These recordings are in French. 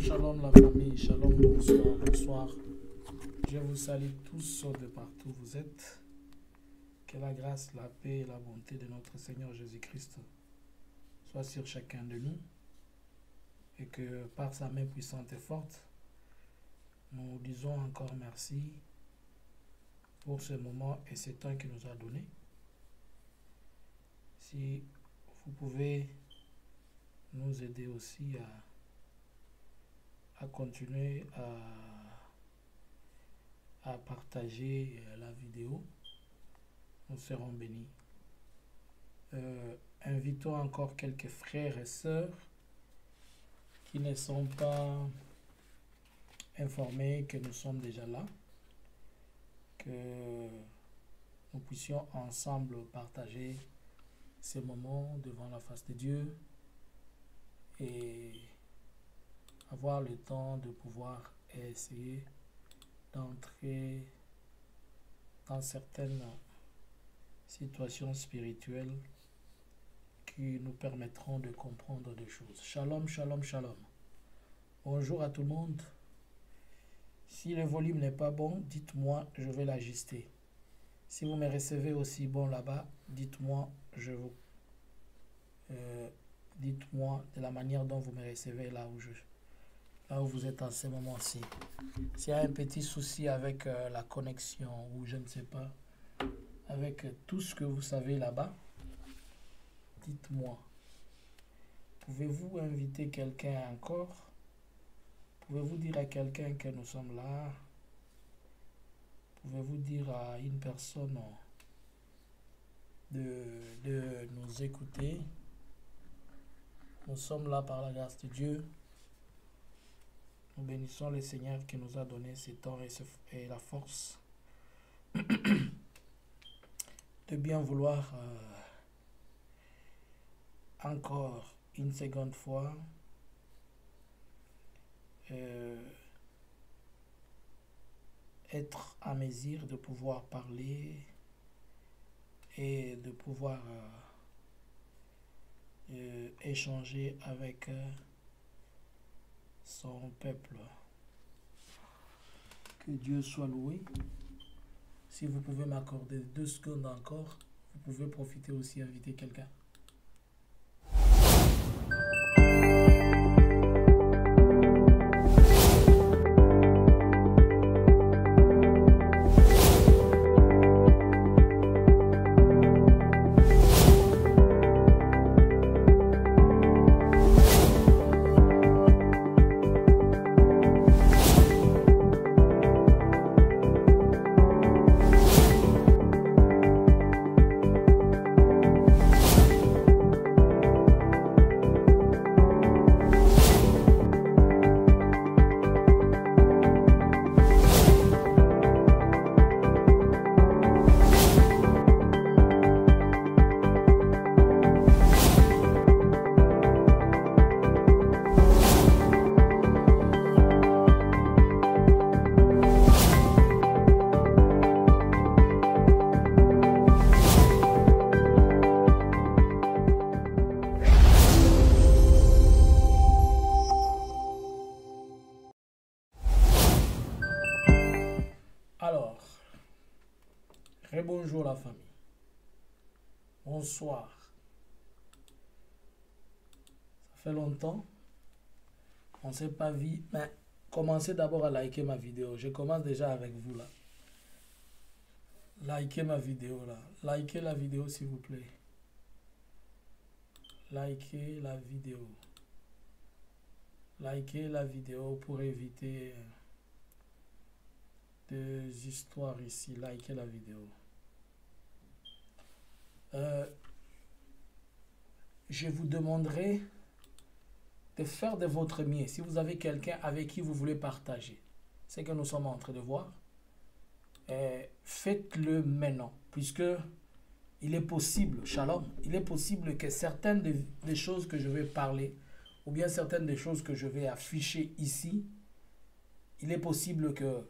Shalom la famille, shalom, bonsoir, bonsoir. Je vous salue tous de partout où vous êtes. Que la grâce, la paix et la bonté de notre Seigneur Jésus-Christ soient sur chacun de nous. Et que par sa main puissante et forte, nous disons encore merci pour ce moment et ce temps qu'il nous a donné. Si vous pouvez nous aider aussi à continuer à partager la vidéo, nous serons bénis. Invitons encore quelques frères et sœurs qui ne sont pas informés que nous sommes déjà là, que nous puissions ensemble partager ces moments devant la face de Dieu et avoir le temps de pouvoir essayer d'entrer dans certaines situations spirituelles qui nous permettront de comprendre des choses. Shalom, shalom, shalom. Bonjour à tout le monde. Si le volume n'est pas bon, dites-moi, je vais l'ajuster. Si vous me recevez aussi bon là-bas, dites-moi, dites-moi de la manière dont vous me recevez là où vous êtes en ce moment-ci. S'il y a un petit souci avec la connexion ou je ne sais pas, avec tout ce que vous savez là-bas, dites-moi. Pouvez-vous inviter quelqu'un encore? Pouvez-vous dire à quelqu'un que nous sommes là? Pouvez-vous dire à une personne de nous écouter? Nous sommes là par la grâce de Dieu. Nous bénissons le Seigneur qui nous a donné ce temps et la force de bien vouloir encore une seconde fois être à mesure de pouvoir parler et de pouvoir échanger avec son peuple. Que Dieu soit loué. Si vous pouvez m'accorder 2 secondes encore, vous pouvez profiter aussi, inviter quelqu'un. Alors, bonjour la famille. Bonsoir. Ça fait longtemps. On ne s'est pas vu. Mais commencez d'abord à liker ma vidéo. Je commence déjà avec vous là. Likez ma vidéo là. Likez la vidéo s'il vous plaît. Likez la vidéo. Likez la vidéo pour éviter des histoires ici. Likez la vidéo. Je vous demanderai de faire de votre mieux. Si vous avez quelqu'un avec qui vous voulez partager ce que nous sommes en train de voir, faites-le maintenant, puisque il est possible, shalom, il est possible que certaines des choses que je vais parler, ou bien certaines des choses que je vais afficher ici, il est possible que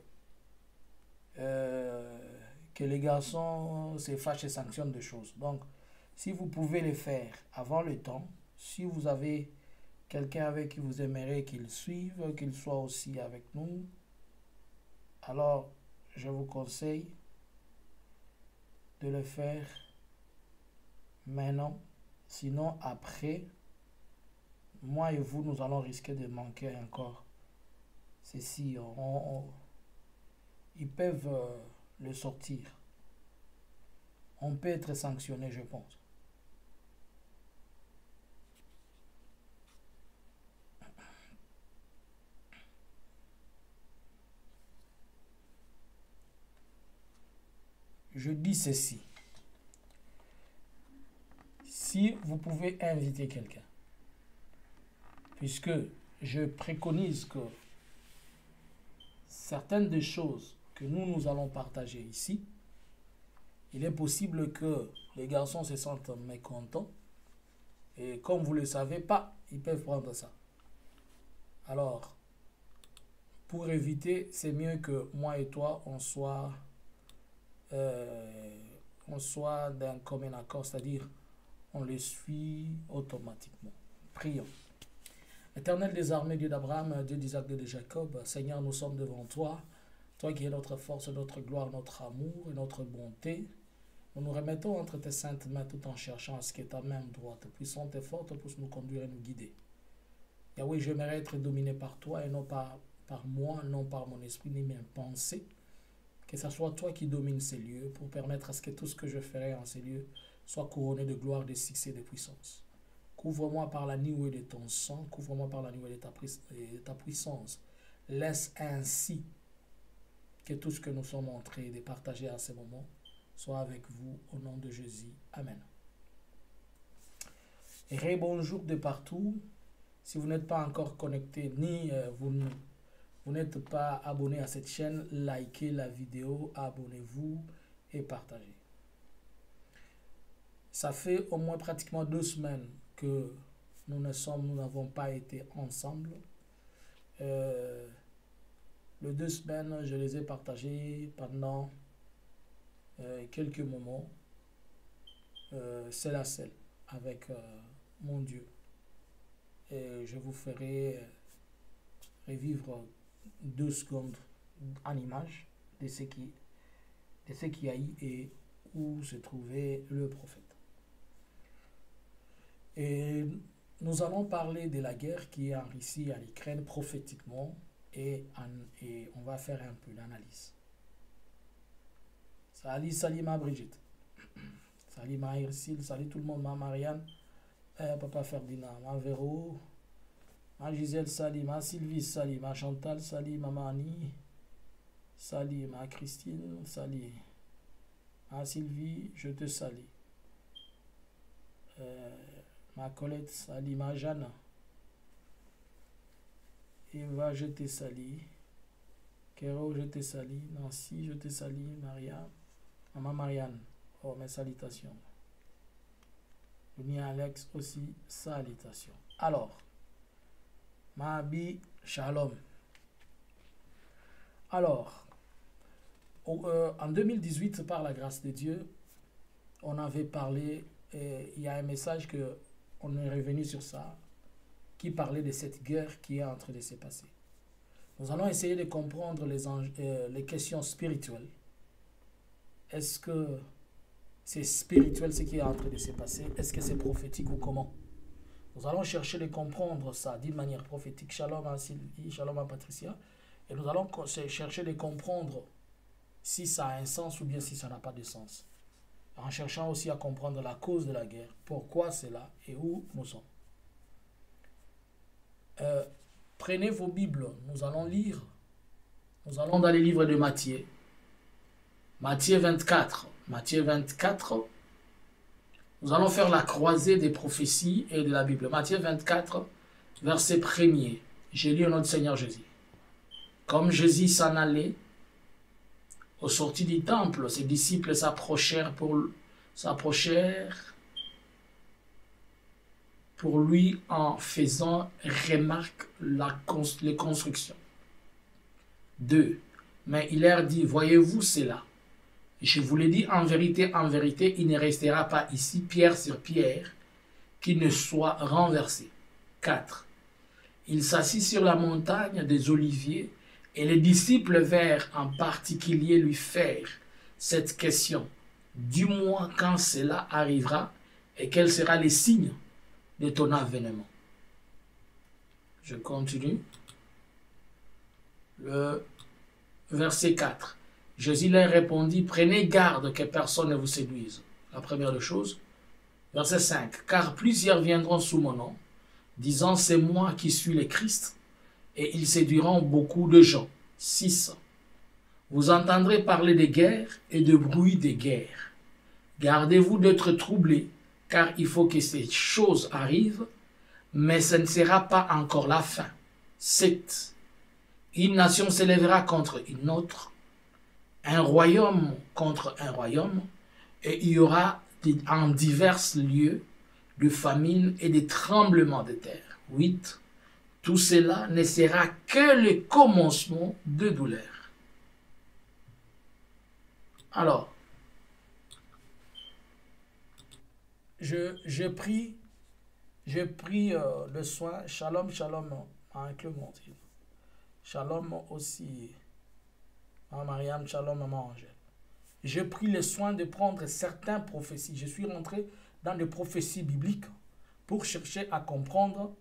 les garçons se fâchent et sanctionnent des choses. Donc, si vous pouvez les faire avant le temps, si vous avez quelqu'un avec qui vous aimeriez qu'il suive, qu'il soit aussi avec nous, alors je vous conseille de le faire maintenant. Sinon, après, moi et vous, nous allons risquer de manquer encore. Ceci, ils peuvent le sortir. On peut être sanctionné, je pense. Je dis ceci. Si vous pouvez inviter quelqu'un, puisque je préconise que certaines des choses que nous allons partager ici, il est possible que les garçons se sentent mécontents et comme vous ne le savez pas, ils peuvent prendre ça. Alors, pour éviter, c'est mieux que moi et toi, on soit d'un commun accord, c'est-à-dire on les suit automatiquement. Prions. Éternel des armées, Dieu d'Abraham, Dieu d'Isaac, Dieu de Jacob, Seigneur, nous sommes devant toi, toi qui es notre force, notre gloire, notre amour et notre bonté. Nous nous remettons entre tes saintes mains tout en cherchant à ce que ta main droite, puissante et forte, puisse nous conduire et nous guider. Yahweh, j'aimerais être dominé par toi et non par moi, non par mon esprit ni mes pensées. Que ce soit toi qui domines ces lieux pour permettre à ce que tout ce que je ferai en ces lieux soit couronné de gloire, de succès, de puissance. Couvre-moi par la nuée de ton sang, couvre-moi par la nuée de ta puissance. Laisse ainsi que tout ce que nous sommes en train de partager à ce moment soit avec vous au nom de Jésus. Amen. Et bonjour de partout. Si vous n'êtes pas encore connecté, ni vous n'êtes pas abonné à cette chaîne, likez la vidéo, abonnez-vous et partagez. Ça fait au moins pratiquement 2 semaines que nous n'avons pas été ensemble. Les 2 semaines, je les ai partagées pendant quelques moments. C'est la selle avec mon Dieu. Et je vous ferai revivre 2 secondes en image de ce qui a eu et où se trouvait le prophète. Et nous allons parler de la guerre qui est en Russie, en Ukraine, prophétiquement, et on va faire un peu l'analyse. Salut ma Brigitte. Salut ma Irsil, salut tout le monde, ma Marianne, Papa Ferdinand, ma Véro, ma Gisèle, salut ma Sylvie, salut ma Chantal, salut ma Mani, salut ma Christine, salut ma Sylvie, je te salue. Ma Colette, salut ma Jeanne. Eva, je te salue. Kéro, je te salue. Nancy, je te salue. Maria, maman Marianne, oh mes salutations. Dunia Alex aussi, salutations. Alors, Mabi, shalom. Alors, en 2018, par la grâce de Dieu, on avait parlé, et il y a un message que on est revenu sur ça, qui parlait de cette guerre qui est en train de se passer. Nous allons essayer de comprendre les questions spirituelles. Est-ce que c'est spirituel ce qui est en train de se passer? Est-ce que c'est prophétique ou comment? Nous allons chercher de comprendre ça d'une manière prophétique. Shalom à Sylvie, shalom à Patricia. Et nous allons chercher de comprendre si ça a un sens ou bien si ça n'a pas de sens. En cherchant aussi à comprendre la cause de la guerre, pourquoi c'est là et où nous sommes. Prenez vos Bibles, nous allons lire. Nous allons dans les livres de Matthieu. Matthieu 24. Matthieu 24. Nous allons faire la croisée des prophéties et de la Bible. Matthieu 24, verset 1er. J'ai lu au nom du Seigneur Jésus. Comme Jésus s'en allait, au sorti du temple, ses disciples s'approchèrent pour lui en faisant remarque les constructions. 2. Mais il leur dit, voyez-vous cela? Je vous l'ai dit en vérité, il ne restera pas ici pierre sur pierre qui ne soit renversée. 4. Il s'assit sur la montagne des Oliviers et les disciples vinrent en particulier lui faire cette question. Dis-moi quand cela arrivera et quels seront les signes de ton avènement. Je continue. Le verset 4. Jésus leur répondit, prenez garde que personne ne vous séduise. La première des choses. Verset 5. Car plusieurs viendront sous mon nom, disant c'est moi qui suis le Christ, et ils séduiront beaucoup de gens. 6. Vous entendrez parler de guerres et de bruit des guerres. Gardez-vous d'être troublés, car il faut que ces choses arrivent, mais ce ne sera pas encore la fin. 7. Une nation s'élèvera contre une autre, un royaume contre un royaume, et il y aura en divers lieux de famine et de tremblements de terre. 8. Tout cela ne sera que le commencement de douleur. Alors, je prie le soin, shalom, shalom, à Clémentine. Shalom aussi, à Mariam, shalom, maman Angèle. J'ai pris le soin de prendre certaines prophéties. Je suis rentré dans des prophéties bibliques pour chercher à comprendre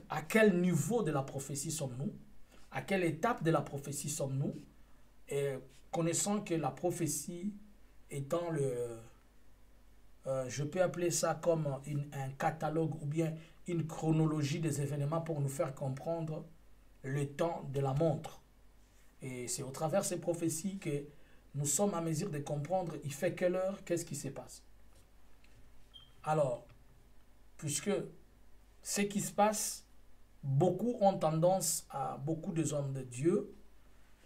à quel niveau de la prophétie sommes-nous, à quelle étape de la prophétie sommes-nous, et connaissant que la prophétie étant je peux appeler ça comme un catalogue ou bien une chronologie des événements pour nous faire comprendre le temps de la montre. Et c'est au travers de ces prophéties que nous sommes à mesure de comprendre il fait quelle heure, qu'est-ce qui se passe. Alors, puisque ce qui se passe, beaucoup ont tendance beaucoup des hommes de Dieu,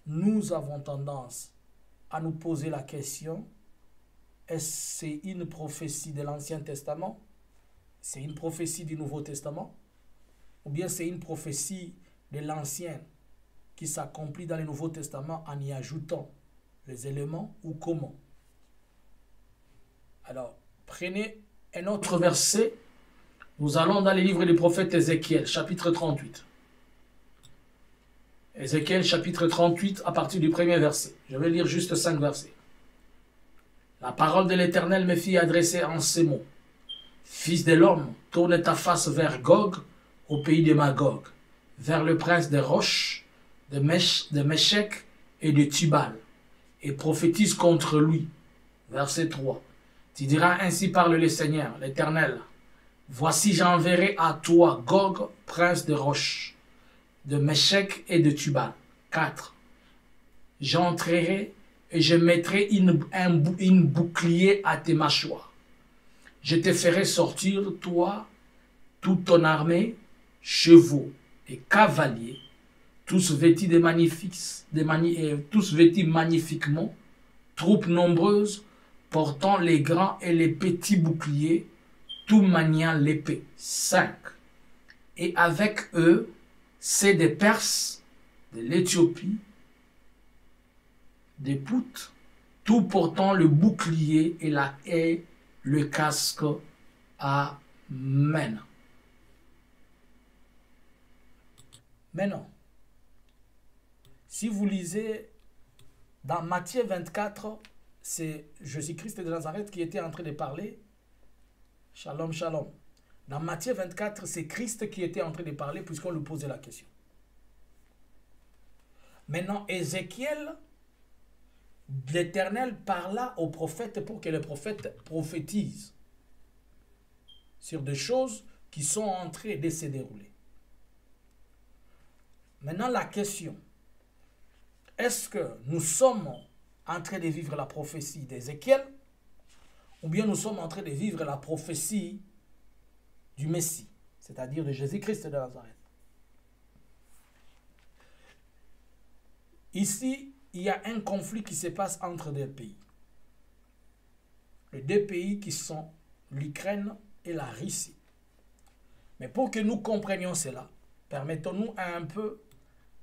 nous avons tendance à nous poser la question, est-ce que c'est une prophétie de l'Ancien Testament? C'est une prophétie du Nouveau Testament? Ou bien c'est une prophétie de l'Ancien qui s'accomplit dans le Nouveau Testament en y ajoutant les éléments ou comment? Alors, prenez un autre verset. Nous allons dans le livre du prophète Ézéchiel, chapitre 38. Ézéchiel, chapitre 38, à partir du premier verset. Je vais lire juste 5 versets. La parole de l'Éternel me fit adresser en ces mots. Fils de l'homme, tourne ta face vers Gog, au pays de Magog, vers le prince des roches, de Méchec et de Tubal, et prophétise contre lui. Verset 3. Tu diras, ainsi parle le Seigneur, l'Éternel. Voici j'enverrai à toi Gog, prince des roches, de Méchec et de Tubal. 4. J'entrerai et je mettrai une bouclier à tes mâchoires. Je te ferai sortir, toi, toute ton armée, chevaux et cavaliers, tous vêtus tous vêtus magnifiquement, troupes nombreuses, portant les grands et les petits boucliers, tout maniant l'épée. 5. Et avec eux, c'est des Perses, de l'Éthiopie, des Poutes, tout portant le bouclier et la haie, le casque. Amen. Maintenant, si vous lisez dans Matthieu 24, c'est Jésus-Christ de Nazareth qui était en train de parler. Shalom, shalom. Dans Matthieu 24, c'est Christ qui était en train de parler puisqu'on lui posait la question. Maintenant, Ézéchiel, l'Éternel parla au prophète pour que le prophète prophétise sur des choses qui sont en train de se dérouler. Maintenant, la question, est-ce que nous sommes en train de vivre la prophétie d'Ézéchiel ou bien nous sommes en train de vivre la prophétie du Messie, c'est-à-dire de Jésus-Christ de Nazareth? Ici, il y a un conflit qui se passe entre deux pays. Les deux pays qui sont l'Ukraine et la Russie. Mais pour que nous comprenions cela, permettons-nous un peu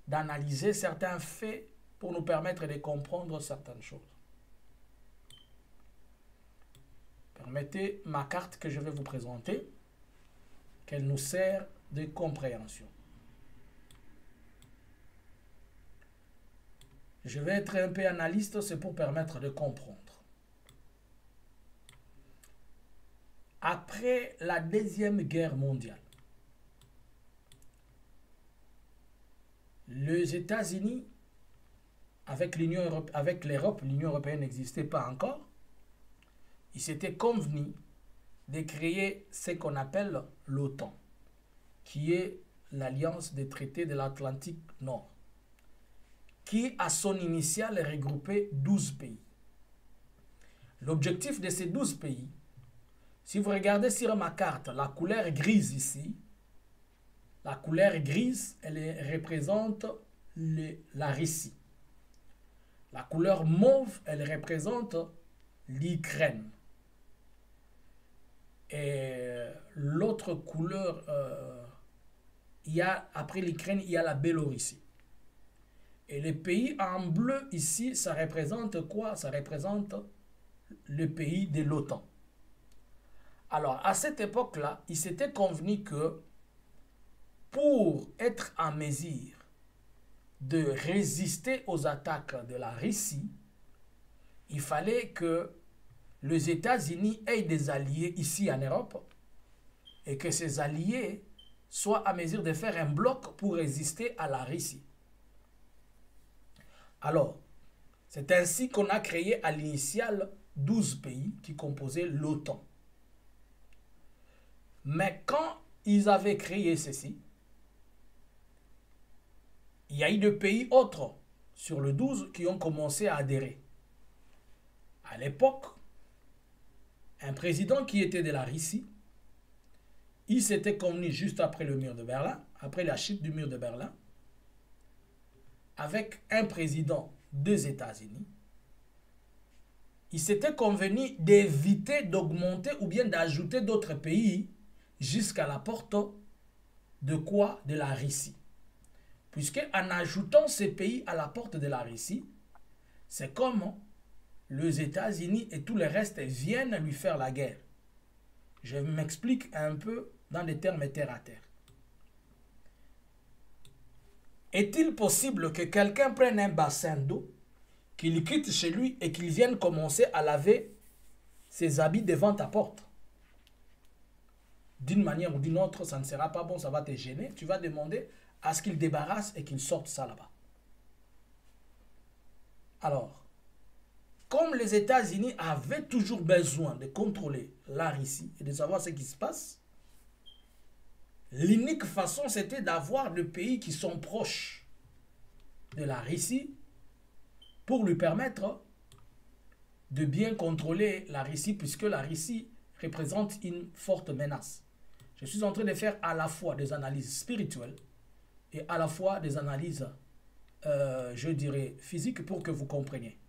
d'analyser certains faits pour nous permettre de comprendre certaines choses. Permettez ma carte que je vais vous présenter, qu'elle nous sert de compréhension. Je vais être un peu analyste, c'est pour permettre de comprendre. Après la Deuxième Guerre mondiale, les États-Unis, avec l'Europe, l'Union européenne n'existait pas encore, ils s'étaient convenus de créer ce qu'on appelle l'OTAN, qui est l'Alliance des traités de l'Atlantique Nord, qui à son initiale regroupait 12 pays. L'objectif de ces 12 pays, si vous regardez sur ma carte, la couleur grise ici, la couleur grise, elle représente la Russie. La couleur mauve, elle représente l'Ukraine. Et l'autre couleur, après l'Ukraine, il y a la Biélorussie. Et les pays en bleu ici, ça représente quoi? Ça représente le pays de l'OTAN. Alors, à cette époque-là, il s'était convenu que pour être en mesure de résister aux attaques de la Russie, il fallait que les États-Unis aient des alliés ici en Europe et que ces alliés soient en mesure de faire un bloc pour résister à la Russie. Alors, c'est ainsi qu'on a créé à l'initiale 12 pays qui composaient l'OTAN. Mais quand ils avaient créé ceci, il y a eu des pays autres sur le 12 qui ont commencé à adhérer. À l'époque, un président qui était de la Russie, il s'était convenu juste après le mur de Berlin, après la chute du mur de Berlin, avec un président des États-Unis. Il s'était convenu d'éviter d'augmenter ou bien d'ajouter d'autres pays jusqu'à la porte de quoi? De la Russie. Puisque en ajoutant ces pays à la porte de la Russie, c'est comme les États-Unis et tout le reste viennent lui faire la guerre. Je m'explique un peu dans des termes terre à terre. Est-il possible que quelqu'un prenne un bassin d'eau, qu'il quitte chez lui et qu'il vienne commencer à laver ses habits devant ta porte? D'une manière ou d'une autre, ça ne sera pas bon, ça va te gêner. Tu vas demander à ce qu'il débarrasse et qu'il sorte ça là-bas. Alors, comme les États-Unis avaient toujours besoin de contrôler la Russie et de savoir ce qui se passe, l'unique façon, c'était d'avoir des pays qui sont proches de la Russie pour lui permettre de bien contrôler la Russie, puisque la Russie représente une forte menace. Je suis en train de faire à la fois des analyses spirituelles et à la fois des analyses, je dirais, physiques pour que vous compreniez.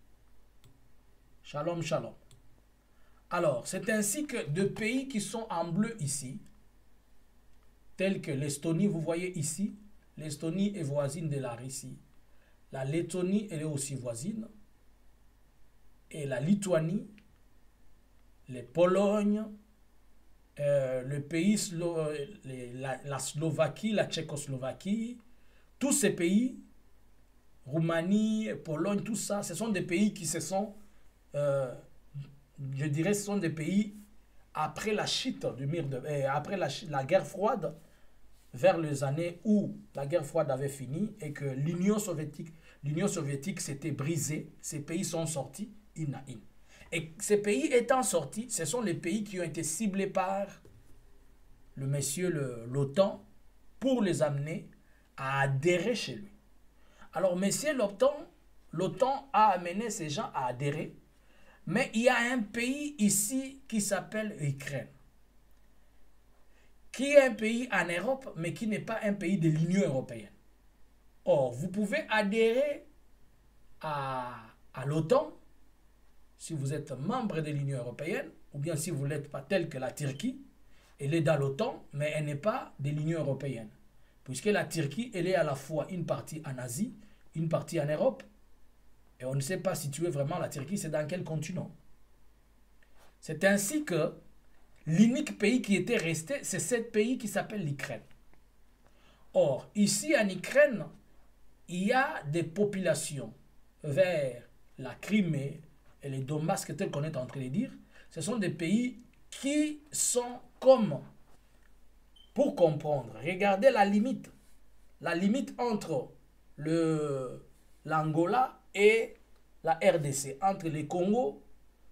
Shalom, shalom. Alors, c'est ainsi que deux pays qui sont en bleu ici, tels que l'Estonie, vous voyez ici, l'Estonie est voisine de la Russie. La Lettonie, elle est aussi voisine. Et la Lituanie, les Polognes, le pays, la Slovaquie, la Tchécoslovaquie, tous ces pays, Roumanie, Pologne, tout ça, ce sont des pays qui se sont, je dirais, ce sont des pays après la chute du mur de, après la guerre froide, vers les années où la guerre froide avait fini et que l'Union soviétique s'était brisée, ces pays sont sortis in à in. Et ces pays étant sortis, ce sont les pays qui ont été ciblés par le monsieur l'OTAN pour les amener à adhérer chez lui. Alors, monsieur l'OTAN a amené ces gens à adhérer, mais il y a un pays ici qui s'appelle l'Ukraine, qui est un pays en Europe, mais qui n'est pas un pays de l'Union européenne. Or, vous pouvez adhérer à l'OTAN si vous êtes membre de l'Union européenne, ou bien si vous ne l'êtes pas, tel que la Turquie, elle est dans l'OTAN, mais elle n'est pas de l'Union européenne. Puisque la Turquie, elle est à la fois une partie en Asie, une partie en Europe, et on ne sait pas situer vraiment la Turquie, c'est dans quel continent. C'est ainsi que l'unique pays qui était resté, c'est ce pays qui s'appelle l'Ukraine. Or, ici en Ukraine, il y a des populations vers la Crimée et les Donbass que tel qu'on est en train de dire. Ce sont des pays qui sont comme, pour comprendre, regardez la limite entre l'Angola et la RDC, entre les Congo,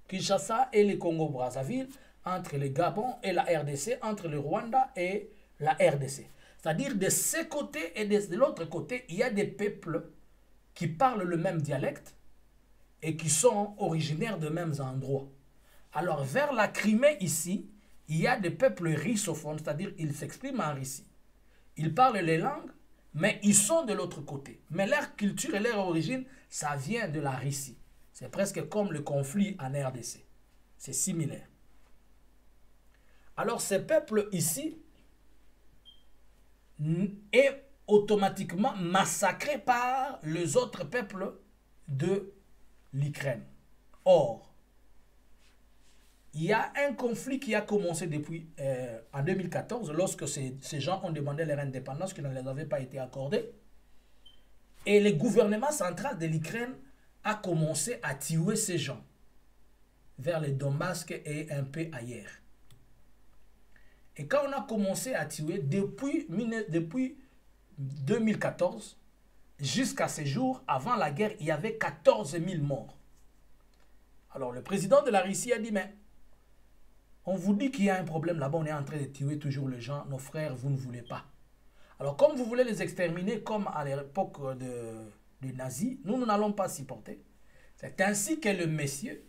Kinshasa et les Congo-Brazzaville, entre le Gabon et la RDC, entre le Rwanda et la RDC. C'est-à-dire de ce côté et de l'autre côté, il y a des peuples qui parlent le même dialecte et qui sont originaires de mêmes endroits. Alors vers la Crimée ici, il y a des peuples russophones, c'est-à-dire ils s'expriment en Russie. Ils parlent les langues, mais ils sont de l'autre côté. Mais leur culture et leur origine, ça vient de la Russie. C'est presque comme le conflit en RDC. C'est similaire. Alors ces peuples ici est automatiquement massacré par les autres peuples de l'Ukraine. Or, il y a un conflit qui a commencé depuis en 2014, lorsque ces gens ont demandé leur indépendance, qui ne les avait pas été accordée. Et le gouvernement central de l'Ukraine a commencé à tuer ces gens vers les Donbass et un peu ailleurs. Et quand on a commencé à tuer, depuis 2014 jusqu'à ce jour, avant la guerre, il y avait 14 000 morts. Alors le président de la Russie a dit, mais on vous dit qu'il y a un problème là-bas, on est en train de tuer toujours les gens, nos frères, vous ne voulez pas. Alors comme vous voulez les exterminer comme à l'époque des nazis, nous n'allons pas supporter. C'est ainsi que le monsieur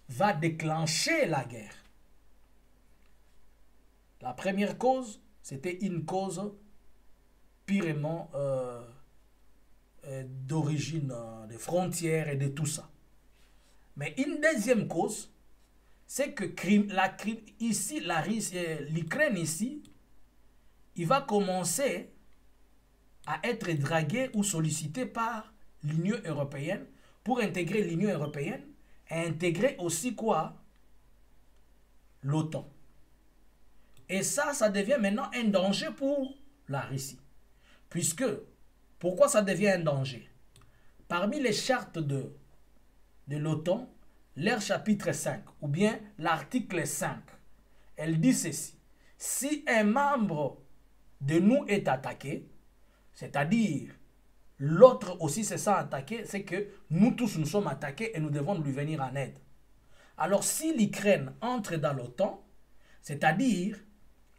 va déclencher la guerre. La première cause, c'était une cause purement d'origine des frontières et de tout ça. Mais une deuxième cause, c'est que l'Ukraine ici, il va commencer à être dragué ou sollicité par l'Union européenne pour intégrer l'Union européenne et intégrer aussi quoi? L'OTAN. Et ça devient maintenant un danger pour la Russie. Puisque, pourquoi ça devient un danger? Parmi les chartes de l'OTAN, leur chapitre 5, ou bien l'article 5, elle dit ceci. Si un membre de nous est attaqué, c'est-à-dire l'autre aussi se sent attaqué, c'est que nous tous nous sommes attaqués et nous devons lui venir en aide. Alors si l'Ukraine entre dans l'OTAN, c'est-à-dire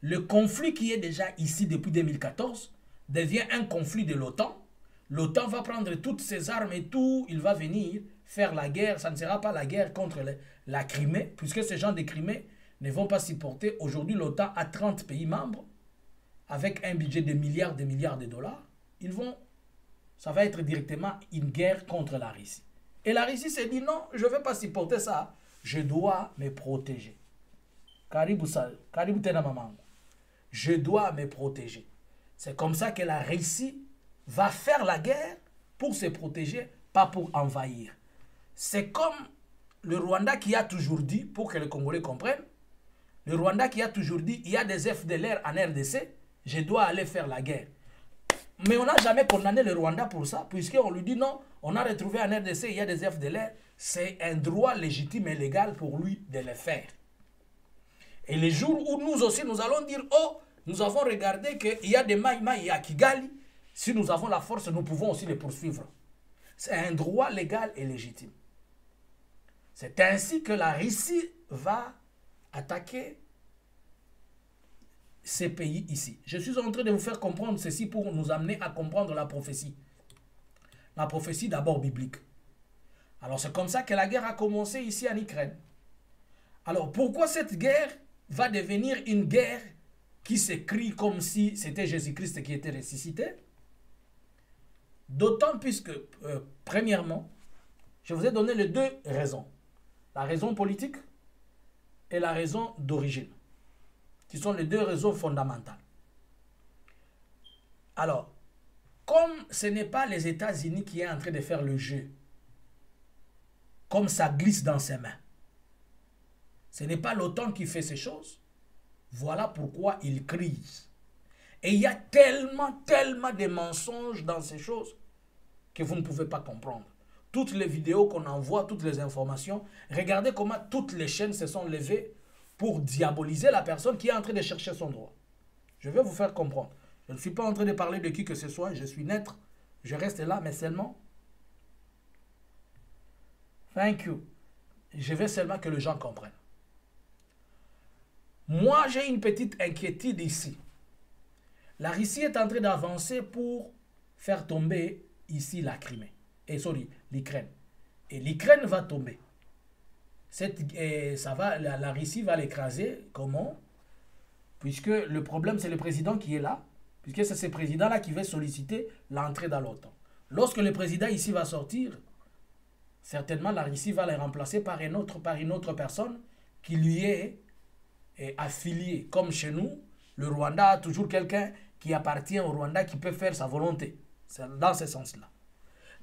le conflit qui est déjà ici depuis 2014 devient un conflit de l'OTAN. L'OTAN va prendre toutes ses armes et tout, il va venir faire la guerre. Ça ne sera pas la guerre contre la Crimée, puisque ces gens de Crimée ne vont pas supporter. Aujourd'hui, l'OTAN a 30 pays membres, avec un budget de milliards de dollars. Ça va être directement une guerre contre la Russie. Et la Russie s'est dit non, je ne vais pas supporter ça, je dois me protéger. Karibu tena mamangu. Je dois me protéger. C'est comme ça que la Russie va faire la guerre pour se protéger, pas pour envahir. C'est comme le Rwanda qui a toujours dit, pour que les Congolais comprennent, le Rwanda qui a toujours dit, il y a des FDLR en RDC, je dois aller faire la guerre. Mais on n'a jamais condamné le Rwanda pour ça, puisqu'on lui dit non, on a retrouvé en RDC, il y a des FDLR, c'est un droit légitime et légal pour lui de le faire. Et les jours où nous aussi, nous allons dire, oh, nous avons regardé qu'il y a des Maïmaï à Kigali, si nous avons la force, nous pouvons aussi les poursuivre. C'est un droit légal et légitime. C'est ainsi que la Russie va attaquer ces pays ici. Je suis en train de vous faire comprendre ceci pour nous amener à comprendre la prophétie. La prophétie d'abord biblique. Alors c'est comme ça que la guerre a commencé ici en Ukraine. Alors pourquoi cette guerre va devenir une guerre qui s'écrit comme si c'était Jésus-Christ qui était ressuscité? D'autant puisque, premièrement, je vous ai donné les deux raisons. La raison politique et la raison d'origine, qui sont les deux raisons fondamentales. Alors, comme ce n'est pas les États-Unis qui est en train de faire le jeu, comme ça glisse dans ses mains, ce n'est pas l'OTAN qui fait ces choses, voilà pourquoi ils crient. Et il y a tellement de mensonges dans ces choses que vous ne pouvez pas comprendre. Toutes les vidéos qu'on envoie, toutes les informations, regardez comment toutes les chaînes se sont levées pour diaboliser la personne qui est en train de chercher son droit. Je vais vous faire comprendre. Je ne suis pas en train de parler de qui que ce soit, je suis neutre, je reste là, mais seulement... Thank you. Je veux seulement que les gens comprennent. Moi, j'ai une petite inquiétude ici. La Russie est en train d'avancer pour faire tomber ici la Crimée. L'Ukraine. Et l'Ukraine va tomber. La Russie va l'écraser. Comment? Puisque le problème, c'est le président qui est là. Puisque c'est ce président-là qui va solliciter l'entrée dans l'OTAN. Lorsque le président ici va sortir, certainement la Russie va le remplacer par une autre personne qui lui est affiliée. Comme chez nous, le Rwanda a toujours quelqu'un qui appartient au Rwanda qui peut faire sa volonté. C'est dans ce sens-là.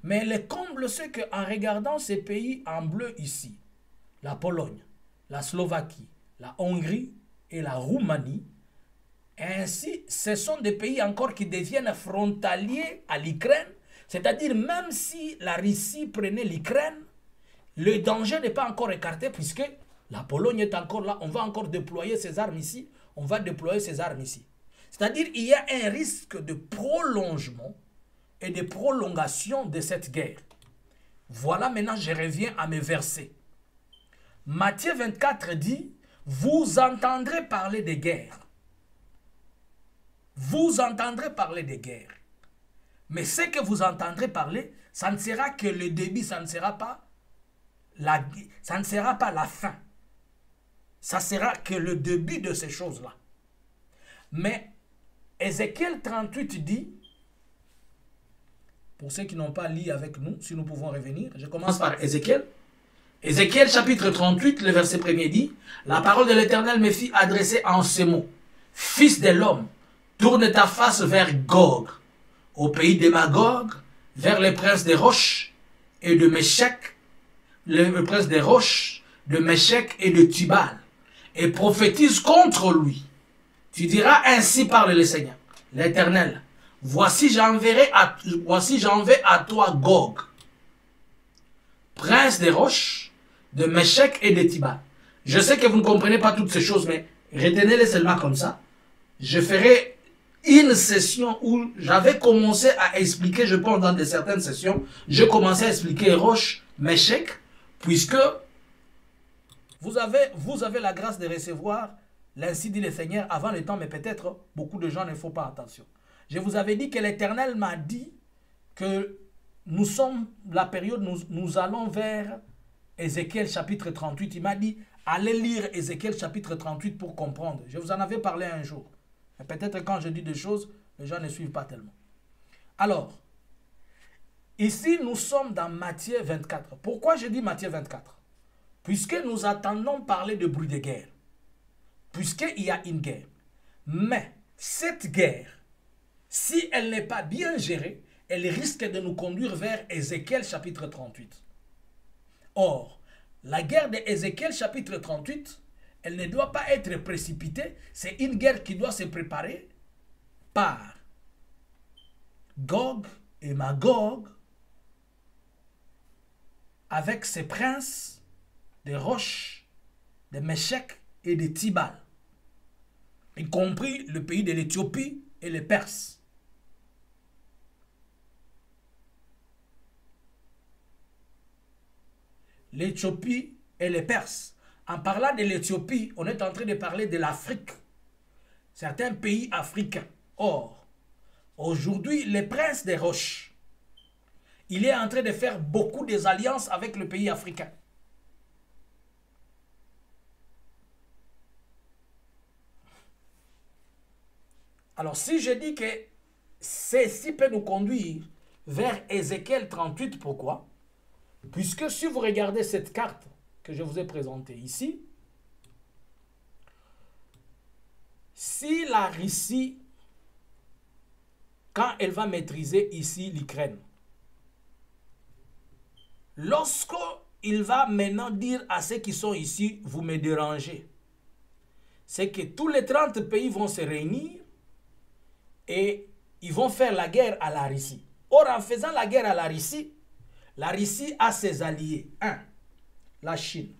Mais le comble, c'est qu'en regardant ces pays en bleu ici, la Pologne, la Slovaquie, la Hongrie et la Roumanie, ainsi, ce sont des pays encore qui deviennent frontaliers à l'Ukraine. C'est-à-dire, même si la Russie prenait l'Ukraine, le danger n'est pas encore écarté puisque la Pologne est encore là. On va encore déployer ses armes ici. On va déployer ses armes ici. C'est-à-dire, il y a un risque de prolongement et de prolongation de cette guerre. Voilà, maintenant, je reviens à mes versets. Matthieu 24 dit, vous entendrez parler de guerre. Vous entendrez parler de guerre. Mais ce que vous entendrez parler, ça ne sera que le début, ça ne sera pas la fin. Ça sera que le début de ces choses-là. Mais Ézéchiel 38 dit, pour ceux qui n'ont pas lu avec nous, si nous pouvons revenir, je commence par Ézéchiel. Ézéchiel chapitre 38, le verset 1er dit, la parole de l'Éternel me fit adresser en ces mots, fils de l'homme, tourne ta face vers Gog, au pays de Magog, vers les princes des roches et de Méchec, le prince des roches, de Méchec et de Tubal, et prophétise contre lui. Tu diras, ainsi parle le Seigneur, l'Éternel, voici j'enverrai à toi Gog, prince des roches, de Méchec et de Tubal. Je sais que vous ne comprenez pas toutes ces choses, mais retenez-les seulement comme ça. Je ferai une session où j'avais commencé à expliquer, je pense dans certaines sessions, je commençais à expliquer roche, Méchec, puisque vous avez la grâce de recevoir l'ainsi dit le Seigneur avant le temps, mais peut-être beaucoup de gens ne font pas attention. Je vous avais dit que l'Éternel m'a dit que nous sommes la période, nous allons vers Ézéchiel chapitre 38. Il m'a dit, allez lire Ézéchiel chapitre 38 pour comprendre. Je vous en avais parlé un jour. Peut-être quand je dis des choses, les gens ne suivent pas tellement. Alors, ici, nous sommes dans Matthieu 24. Pourquoi je dis Matthieu 24? Puisque nous attendons parler de bruit de guerre. Puisqu'il y a une guerre. Mais cette guerre, si elle n'est pas bien gérée, elle risque de nous conduire vers Ézéchiel chapitre 38. Or, la guerre d'Ézéchiel chapitre 38, elle ne doit pas être précipitée. C'est une guerre qui doit se préparer par Gog et Magog avec ses princes des roches, de Méchec et de Tubal, y compris le pays de l'Éthiopie et les Perses. L'Éthiopie et les Perses. En parlant de l'Éthiopie, on est en train de parler de l'Afrique. Certains pays africains. Or, aujourd'hui, le prince des roches, il est en train de faire beaucoup des alliances avec le pays africain. Alors, si je dis que ceci peut nous conduire vers Ézéchiel 38, pourquoi? Puisque si vous regardez cette carte que je vous ai présentée ici, si la Russie, quand elle va maîtriser ici l'Ukraine, lorsqu'il va maintenant dire à ceux qui sont ici, vous me dérangez, c'est que tous les 30 pays vont se réunir et ils vont faire la guerre à la Russie. Or, en faisant la guerre à la Russie a ses alliés. 1. La Chine.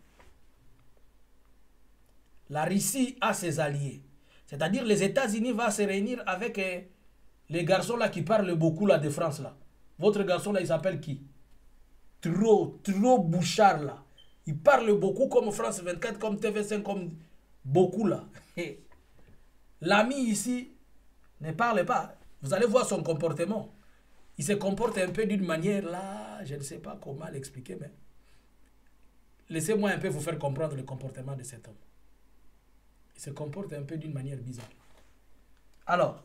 La Russie a ses alliés. C'est-à-dire les États-Unis vont se réunir avec les garçons là qui parlent beaucoup là de France là. Votre garçon là, il s'appelle qui? Trop Bouchard là. Il parle beaucoup comme France 24, comme TV5, comme beaucoup là. L'ami ici ne parle pas. Vous allez voir son comportement. Il se comporte un peu d'une manière là, je ne sais pas comment l'expliquer, mais laissez-moi un peu vous faire comprendre le comportement de cet homme. Il se comporte un peu d'une manière bizarre. Alors,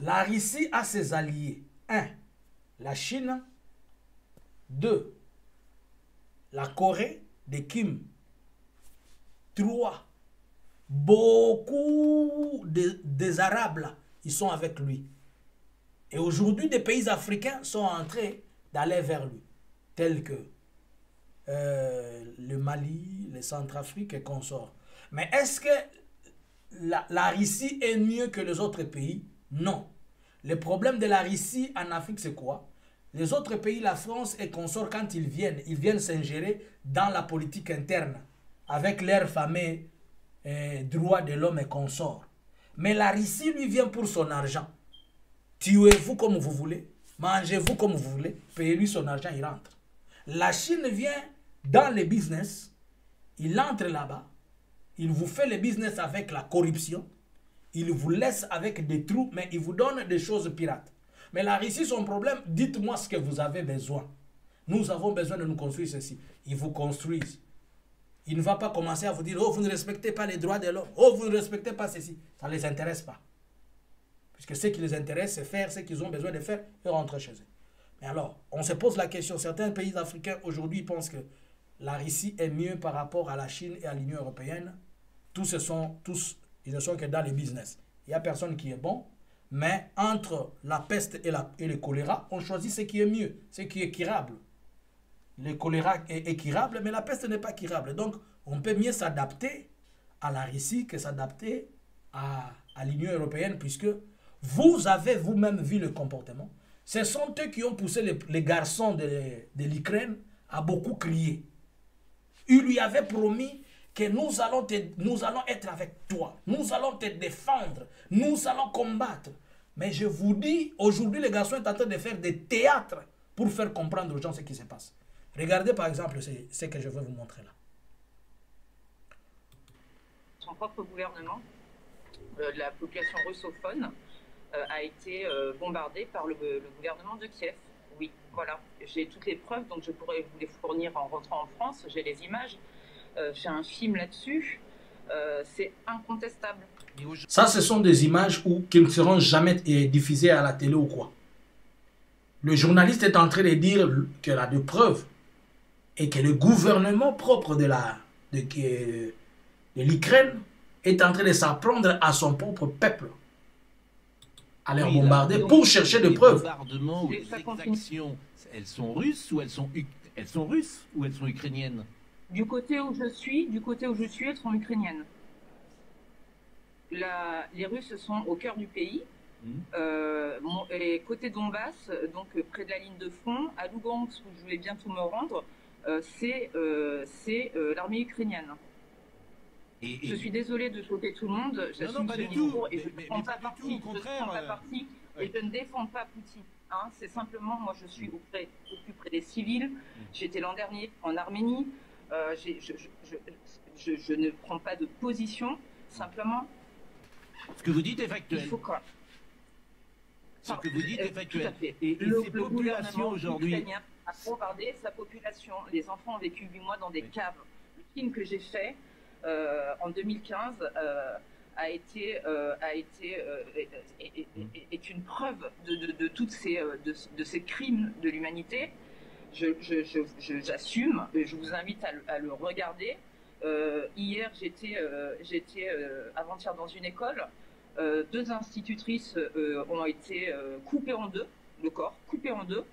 la Russie a ses alliés. 1. La Chine. 2. La Corée de Kim. 3. Beaucoup des Arabes là, ils sont avec lui. Et aujourd'hui, des pays africains sont en train d'aller vers lui, tels que le Mali, le Centrafrique et consorts. Mais est-ce que la Russie est mieux que les autres pays? Non. Le problème de la Russie en Afrique, c'est quoi? Les autres pays, la France et consorts, quand ils viennent s'ingérer dans la politique interne avec leurs fameux droits de l'homme et consorts. Mais la Russie, lui, vient pour son argent. Tuez-vous comme vous voulez, mangez-vous comme vous voulez, payez-lui son argent, il rentre. La Chine vient dans le business, il entre là-bas, il vous fait le business avec la corruption, il vous laisse avec des trous, mais il vous donne des choses pirates. Mais la Russie, son problème, dites-moi ce que vous avez besoin. Nous avons besoin de nous construire ceci. Ils vous construisent. Il ne va pas commencer à vous dire, oh, vous ne respectez pas les droits de l'homme, oh, vous ne respectez pas ceci. Ça ne les intéresse pas. Puisque ce qui les intéresse, c'est faire ce qu'ils ont besoin de faire et rentrer chez eux. Mais alors, on se pose la question, certains pays africains aujourd'hui pensent que la Russie est mieux par rapport à la Chine et à l'Union européenne. Ils ne sont que dans les business. Il n'y a personne qui est bon, mais entre la peste et le choléra, on choisit ce qui est mieux, ce qui est curable. Le choléra est curable, mais la peste n'est pas curable. Donc, on peut mieux s'adapter à la Russie que s'adapter à l'Union européenne, puisque vous avez vous-même vu le comportement. Ce sont eux qui ont poussé les garçons de l'Ukraine à beaucoup crier. Ils lui avaient promis que nous allons être avec toi, nous allons te défendre, nous allons combattre. Mais je vous dis, aujourd'hui, les garçons sont en train de faire des théâtres pour faire comprendre aux gens ce qui se passe. Regardez par exemple ce que je vais vous montrer là. Son propre gouvernement, la population russophone a été bombardée par le gouvernement de Kiev. Oui, voilà. J'ai toutes les preuves, donc je pourrais vous les fournir en rentrant en France. J'ai les images. J'ai un film là-dessus. C'est incontestable. Ça, ce sont des images qui ne seront jamais diffusées à la télé ou quoi. Le journaliste est en train de dire qu'il a des preuves et que le gouvernement propre de l'Ukraine est en train de s'apprendre à son propre peuple, à les bombarder pour chercher des preuves. Les bombardements ou les exactions, elles sont russes ou elles sont ukrainiennes? Du côté où je suis, elles sont ukrainiennes. Les Russes sont au cœur du pays. Et côté Donbass, donc près de la ligne de front, à Lugansk, où je vais bientôt me rendre, c'est l'armée ukrainienne. Je suis désolée de choquer tout le monde, j'assume ce discours et je ne prends pas parti. Et je ne défends pas Poutine. Hein. C'est simplement, moi je suis au plus près des civils. J'étais l'an dernier en Arménie. Je ne prends pas de position, simplement. Ce que vous dites est factuel. Il faut quoi? Ce que vous dites est factuel. Tout à fait. Et le ces populations aujourd'hui ukrainien a bombardé sa population. Les enfants ont vécu 8 mois dans des caves. Le film que j'ai fait en 2015 est une preuve de toutes ces crimes de l'humanité. J'assume, je vous invite à le regarder. Hier, j'étais avant-hier dans une école. 2 institutrices ont été coupées en deux, le corps coupé en deux.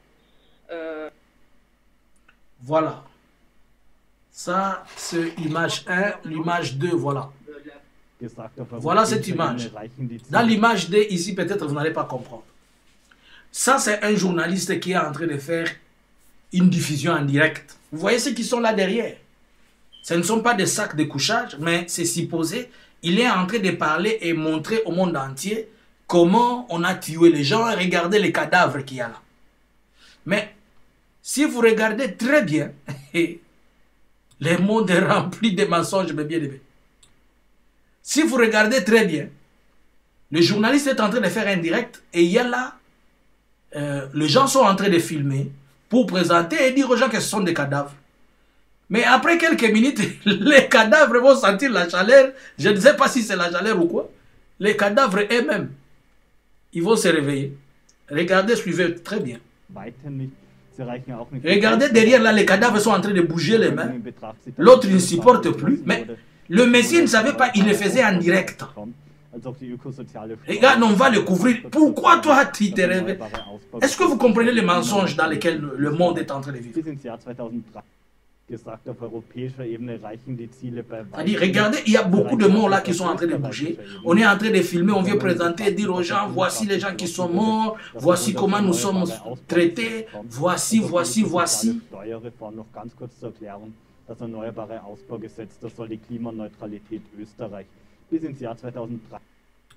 Voilà. Ça, c'est l'image 1, l'image 2, voilà. Voilà cette image. Dans l'image D, ici, peut-être vous n'allez pas comprendre. Ça, c'est un journaliste qui est en train de faire une diffusion en direct. Vous voyez ceux qui sont là derrière. Ce ne sont pas des sacs de couchage, mais c'est supposé. Il est en train de parler et montrer au monde entier comment on a tué les gens et regardez les cadavres qu'il y a là. Mais si vous regardez très bien, le monde est rempli de mensonges, mes bien-aimés. Si vous regardez très bien, le journaliste est en train de faire un direct et il y a là, les gens sont en train de filmer pour présenter et dire aux gens que ce sont des cadavres. Mais après quelques minutes, les cadavres vont sentir la chaleur. Je ne sais pas si c'est la chaleur ou quoi. Les cadavres eux-mêmes, ils vont se réveiller. Regardez, suivez très bien. Regardez derrière là, les cadavres sont en train de bouger les mains. L'autre il ne supporte plus. Mais le Messie ne savait pas, il le faisait en direct. Regarde, on va le couvrir. Pourquoi toi tu te réveilles? Est-ce que vous comprenez les mensonges dans lesquels le monde est en train de vivre? C'est-à-dire, regardez, il y a beaucoup de morts là qui sont en train de bouger. On est en train de filmer, on vient présenter et dire aux gens, voici les gens qui sont morts, voici comment nous sommes traités, voici. Das erneuerbare Ausbaugesetz, das soll die Klimaneutralität Österreich bis ins Jahr 2030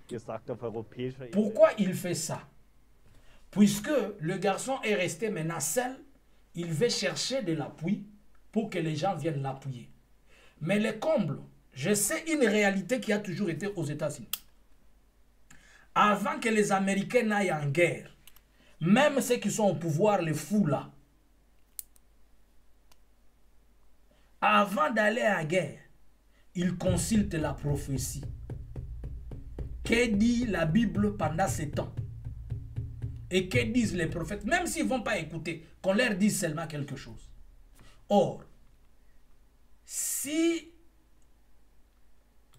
gesagt auf europäischer Ebene. Pourquoi il fait ça? Puisque le garçon est resté maintenant seul, il veut chercher de l'appui pour que les gens viennent l'appuyer. Mais le comble, je sais une réalité qui a toujours été aux États-Unis. Avant que les Américains n'aillent en guerre, même ceux qui sont au pouvoir, les fous là, avant d'aller à la guerre, ils consultent la prophétie. Que dit la Bible pendant ces temps? Et que disent les prophètes? Même s'ils ne vont pas écouter, qu'on leur dise seulement quelque chose. Or, si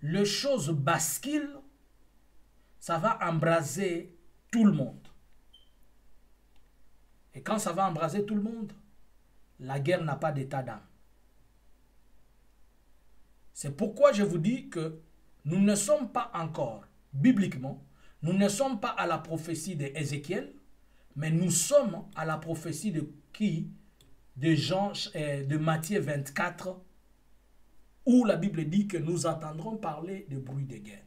les choses basculent, ça va embraser tout le monde. Et quand ça va embraser tout le monde, la guerre n'a pas d'état d'âme. C'est pourquoi je vous dis que nous ne sommes pas encore, bibliquement, nous ne sommes pas à la prophétie d'Ézéchiel, mais nous sommes à la prophétie de qui? De Jean, de Matthieu 24, où la Bible dit que nous entendrons parler de bruit de guerre.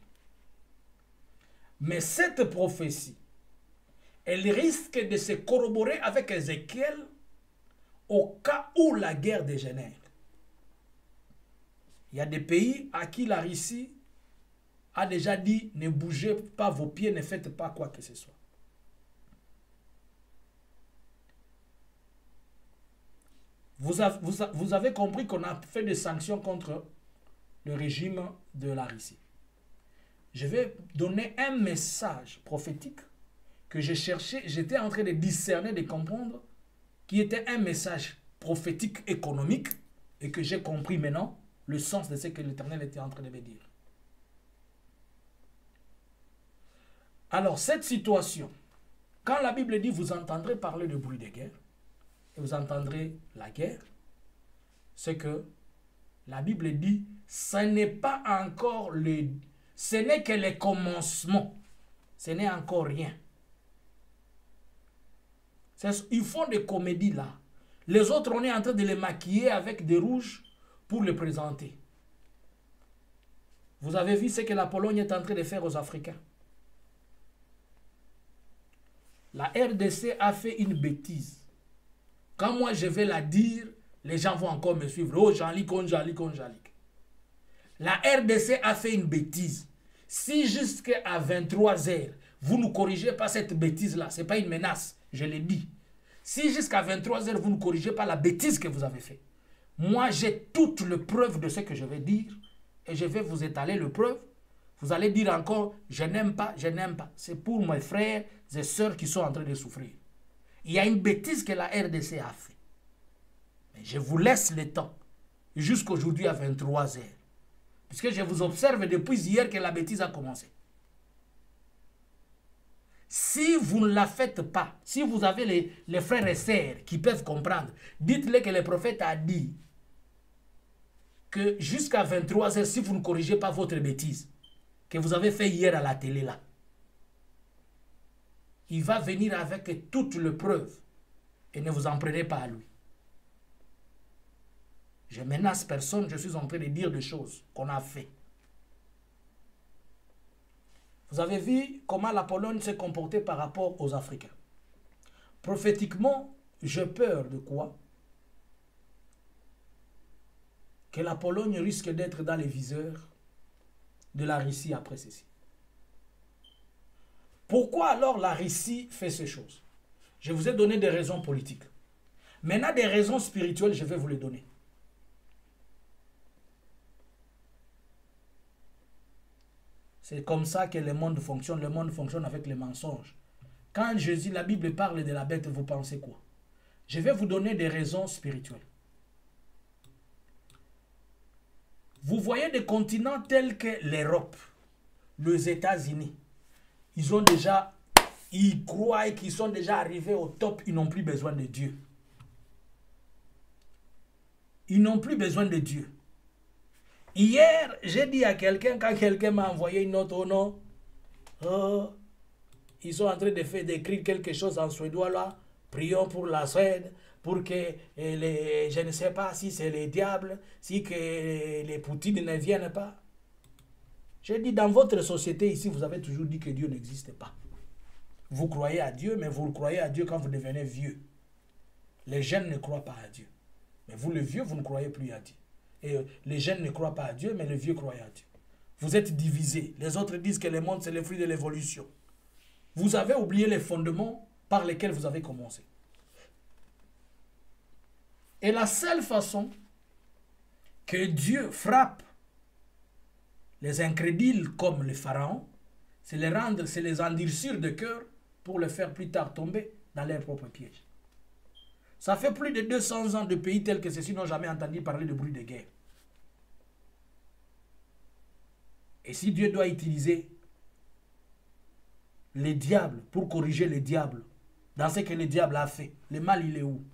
Mais cette prophétie, elle risque de se corroborer avec Ézéchiel au cas où la guerre dégénère. Il y a des pays à qui la Russie a déjà dit ne bougez pas vos pieds, ne faites pas quoi que ce soit. Vous avez compris qu'on a fait des sanctions contre le régime de la Russie. Je vais donner un message prophétique que j'ai cherché, j'étais en train de discerner, de comprendre, qui était un message prophétique économique et que j'ai compris maintenant le sens de ce que l'Éternel était en train de me dire. Alors, cette situation, quand la Bible dit vous entendrez parler de bruit de guerre, et vous entendrez la guerre, c'est que la Bible dit ce n'est pas encore le... Ce n'est que le commencement. Ce n'est encore rien. Ils font des comédies là. Les autres, on est en train de les maquiller avec des rouges pour les présenter. Vous avez vu ce que la Pologne est en train de faire aux Africains. La RDC a fait une bêtise. Quand moi je vais la dire, les gens vont encore me suivre. Oh, Jean-Luc, Jean-Luc. La RDC a fait une bêtise. Si jusqu'à 23h, vous ne corrigez pas cette bêtise-là, ce n'est pas une menace, je l'ai dit. Si jusqu'à 23h, vous ne corrigez pas la bêtise que vous avez faite, moi j'ai toutes les preuves de ce que je vais dire et je vais vous étaler les preuves. Vous allez dire encore, je n'aime pas, je n'aime pas. C'est pour mes frères et sœurs qui sont en train de souffrir. Il y a une bêtise que la RDC a fait. Mais je vous laisse le temps, jusqu'aujourd'hui à 23h. Puisque je vous observe depuis hier que la bêtise a commencé. Si vous ne la faites pas, si vous avez les frères et sœurs qui peuvent comprendre, dites-les que le prophète a dit que jusqu'à 23h, si vous ne corrigez pas votre bêtise, que vous avez fait hier à la télé là, il va venir avec toutes les preuves et ne vous en prenez pas à lui. Je menace personne, je suis en train de dire des choses qu'on a fait. Vous avez vu comment la Pologne s'est comportée par rapport aux Africains. Prophétiquement, j'ai peur de quoi? Que la Pologne risque d'être dans les viseurs de la Russie après ceci. Pourquoi alors la Russie fait ces choses? Je vous ai donné des raisons politiques. Maintenant, des raisons spirituelles, je vais vous les donner. C'est comme ça que le monde fonctionne. Le monde fonctionne avec les mensonges. Quand Jésus, la Bible parle de la bête, vous pensez quoi? Je vais vous donner des raisons spirituelles. Vous voyez des continents tels que l'Europe, les États-Unis. Ils croient qu'ils sont déjà arrivés au top. Ils n'ont plus besoin de Dieu. Ils n'ont plus besoin de Dieu. Hier, j'ai dit à quelqu'un, quand quelqu'un m'a envoyé une note au nom, ils sont en train d'écrire quelque chose en suédois là, prions pour la Suède, pour que je ne sais pas si c'est les diables, si que les Poutines ne viennent pas. J'ai dit, dans votre société ici, vous avez toujours dit que Dieu n'existe pas. Vous croyez à Dieu, mais vous croyez à Dieu quand vous devenez vieux. Les jeunes ne croient pas à Dieu. Mais vous, les vieux, vous ne croyez plus à Dieu. Et les jeunes ne croient pas à Dieu, mais les vieux croient à Dieu. Vous êtes divisés. Les autres disent que le monde, c'est le fruit de l'évolution. Vous avez oublié les fondements par lesquels vous avez commencé. Et la seule façon que Dieu frappe les incrédules comme les pharaons, c'est les endurcir de cœur pour les faire plus tard tomber dans leur propre piège. Ça fait plus de 200 ans de pays tels que ceux-ci n'ont jamais entendu parler de bruit de guerre. Et si Dieu doit utiliser les diables pour corriger les diables dans ce que le diable a fait, le mal il est où?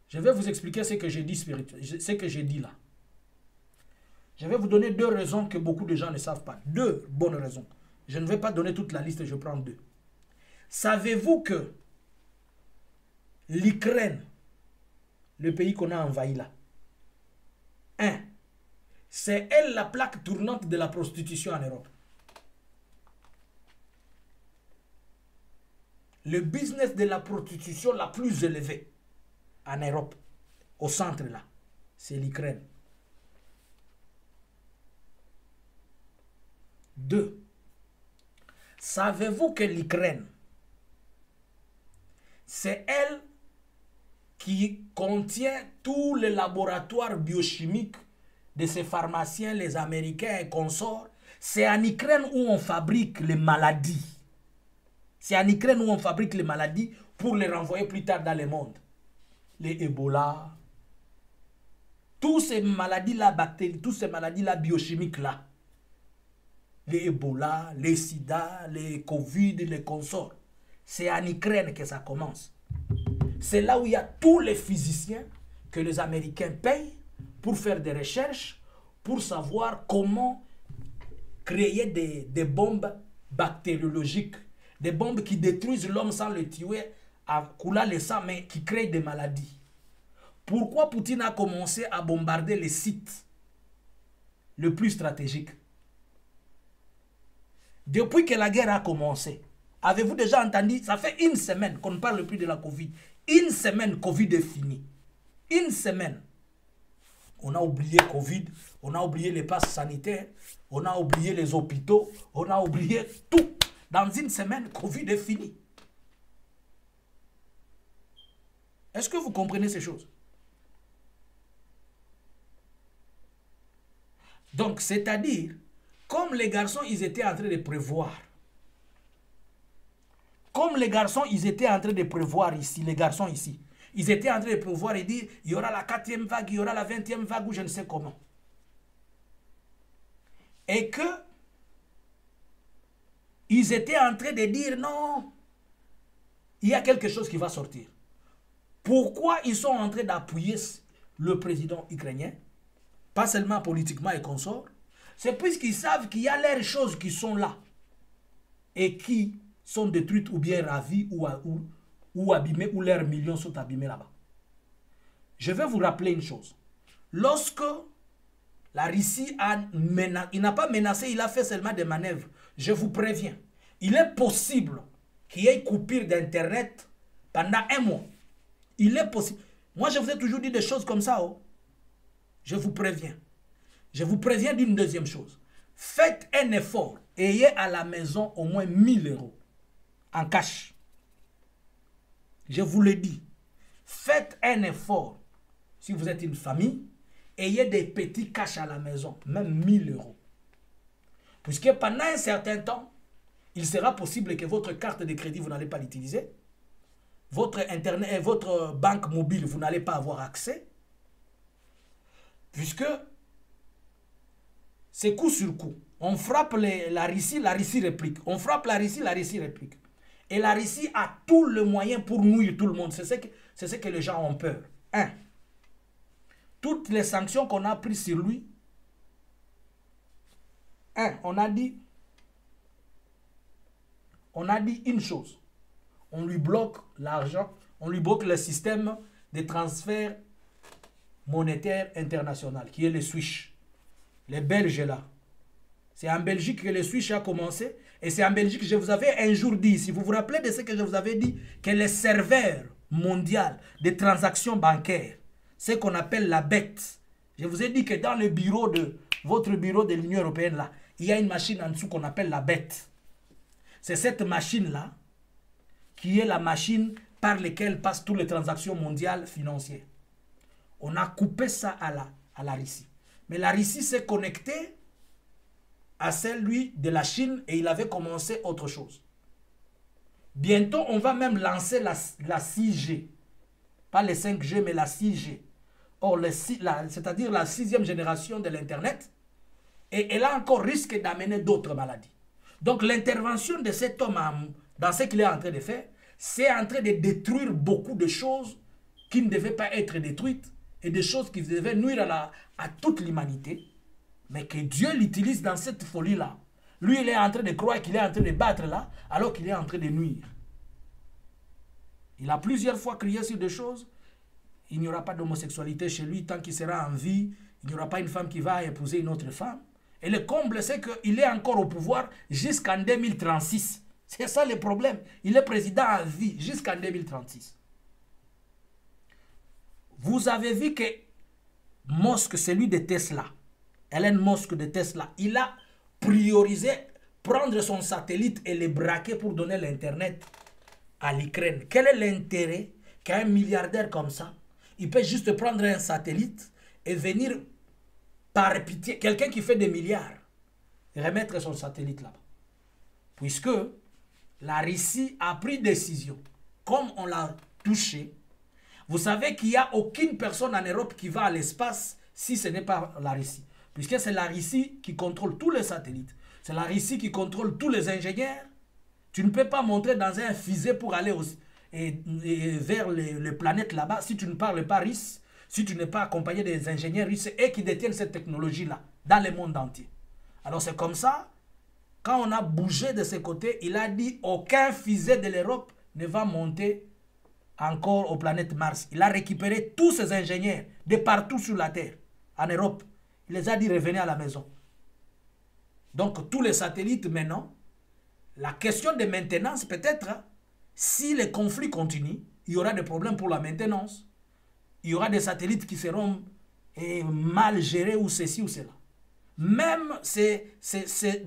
Je vais vous expliquer ce que j'ai dit ce que j'ai dit là. Je vais vous donner deux raisons que beaucoup de gens ne savent pas. Deux bonnes raisons. Je ne vais pas donner toute la liste, je prends deux. Savez-vous que l'Ukraine, le pays qu'on a envahi là, c'est elle la plaque tournante de la prostitution en Europe. Le business de la prostitution la plus élevée en Europe, au centre là, c'est l'Ukraine. 2. Savez-vous que l'Ukraine, c'est elle qui contient tous les laboratoires biochimiques de ces pharmaciens, les Américains et consorts? C'est en Ukraine où on fabrique les maladies. C'est en Ukraine où on fabrique les maladies pour les renvoyer plus tard dans le monde. Les Ebola, toutes ces maladies-là, bactéries, toutes ces maladies-là biochimiques-là. Les Ebola, les Sida, les Covid, les consorts. C'est en Ukraine que ça commence. C'est là où il y a tous les physiciens que les Américains payent pour faire des recherches, pour savoir comment créer des bombes bactériologiques, des bombes qui détruisent l'homme sans le tuer, à couler le sang, mais qui créent des maladies. Pourquoi Poutine a commencé à bombarder les sites les plus stratégiques? Depuis que la guerre a commencé, avez-vous déjà entendu? Ça fait une semaine qu'on ne parle plus de la Covid. Une semaine, Covid est fini. Une semaine. On a oublié Covid, on a oublié les passes sanitaires, on a oublié les hôpitaux, on a oublié tout. Dans une semaine, Covid est fini. Est-ce que vous comprenez ces choses? Donc, c'est-à-dire, comme les garçons, ils étaient en train de prévoir. Comme les garçons, ils étaient en train de prévoir ici, les garçons ici. Ils étaient en train de prévoir et dire, il y aura la 4e vague, il y aura la 20e vague, ou je ne sais comment. Et que, ils étaient en train de dire, non, il y a quelque chose qui va sortir. Pourquoi ils sont en train d'appuyer le président ukrainien? Pas seulement politiquement et consort, C'est puisqu'ils savent qu'il y a les choses qui sont là et qui sont détruites ou bien ravies ou abîmées, ou leurs millions sont abîmés là-bas. Je vais vous rappeler une chose. Lorsque la Russie il n'a pas menacé, il a fait seulement des manœuvres. Je vous préviens, il est possible qu'il y ait coupure d'Internet pendant 1 mois. Il est possible. Moi, je vous ai toujours dit des choses comme ça. Oh. Je vous préviens. Je vous préviens d'une deuxième chose. Faites un effort. Ayez à la maison au moins 1000 € en cash. Je vous le dis. Faites un effort. Si vous êtes une famille, ayez des petits cash à la maison, même 1000 €. Puisque pendant un certain temps, il sera possible que votre carte de crédit, vous n'allez pas l'utiliser. Votre internet et votre banque mobile, vous n'allez pas avoir accès. Puisque c'est coup sur coup. On frappe la Russie réplique. On frappe la Russie réplique. Et la Russie a tout le moyen pour nuire tout le monde. C'est ce que les gens ont peur. 1. Toutes les sanctions qu'on a prises sur lui. 1. On a dit une chose. On lui bloque l'argent, on lui bloque le système de transfert monétaire international, qui est le Swish. Les Belges là. C'est en Belgique que le Swish a commencé. Et c'est en Belgique que je vous avais un jour dit, si vous vous rappelez de ce que je vous avais dit, que les serveurs mondiaux des transactions bancaires, ce qu'on appelle la BET, je vous ai dit que dans le bureau de votre bureau de l'Union européenne là, il y a une machine en dessous qu'on appelle la BET. C'est cette machine là qui est la machine par laquelle passent toutes les transactions mondiales financières. On a coupé ça à la Russie. Mais la Russie s'est connectée à celle, de la Chine et il avait commencé autre chose. Bientôt, on va même lancer la 6G. Pas les 5G, mais la 6G. Or, c'est-à-dire la 6e génération de l'Internet. Et elle a encore risque d'amener d'autres maladies. Donc, l'intervention de cet homme dans ce qu'il est en train de faire, c'est en train de détruire beaucoup de choses qui ne devaient pas être détruites et des choses qui devaient nuire à toute l'humanité, mais que Dieu l'utilise dans cette folie-là. Lui, il est en train de croire qu'il est en train de battre là, alors qu'il est en train de nuire. Il a plusieurs fois crié sur des choses. Il n'y aura pas d'homosexualité chez lui tant qu'il sera en vie. Il n'y aura pas une femme qui va épouser une autre femme. Et le comble, c'est qu'il est encore au pouvoir jusqu'en 2036. C'est ça le problème. Il est président à vie jusqu'en 2036. Vous avez vu que Musk, celui de Tesla, Elon Musk de Tesla, il a priorisé prendre son satellite et le braquer pour donner l'Internet à l'Ukraine. Quel est l'intérêt qu'un milliardaire comme ça, il peut juste prendre un satellite et venir par pitié, quelqu'un qui fait des milliards, remettre son satellite là-bas. Puisque la Russie a pris décision, comme on l'a touché. Vous savez qu'il n'y a aucune personne en Europe qui va à l'espace si ce n'est pas la Russie. Puisque c'est la Russie qui contrôle tous les satellites. C'est la Russie qui contrôle tous les ingénieurs. Tu ne peux pas monter dans un fusée pour aller vers les planètes là-bas si tu ne parles pas russe, si tu n'es pas accompagné des ingénieurs russes et qui détiennent cette technologie-là dans le monde entier. Alors c'est comme ça, quand on a bougé de ce côté, il a dit aucun fusée de l'Europe ne va monter encore aux planètes Mars. Il a récupéré tous ces ingénieurs de partout sur la Terre, en Europe. Il les a dit revenez à la maison. Donc tous les satellites maintenant, la question de maintenance peut-être, si les conflits continuent, il y aura des problèmes pour la maintenance. Il y aura des satellites qui seront mal gérés ou ceci ou cela. Même c'est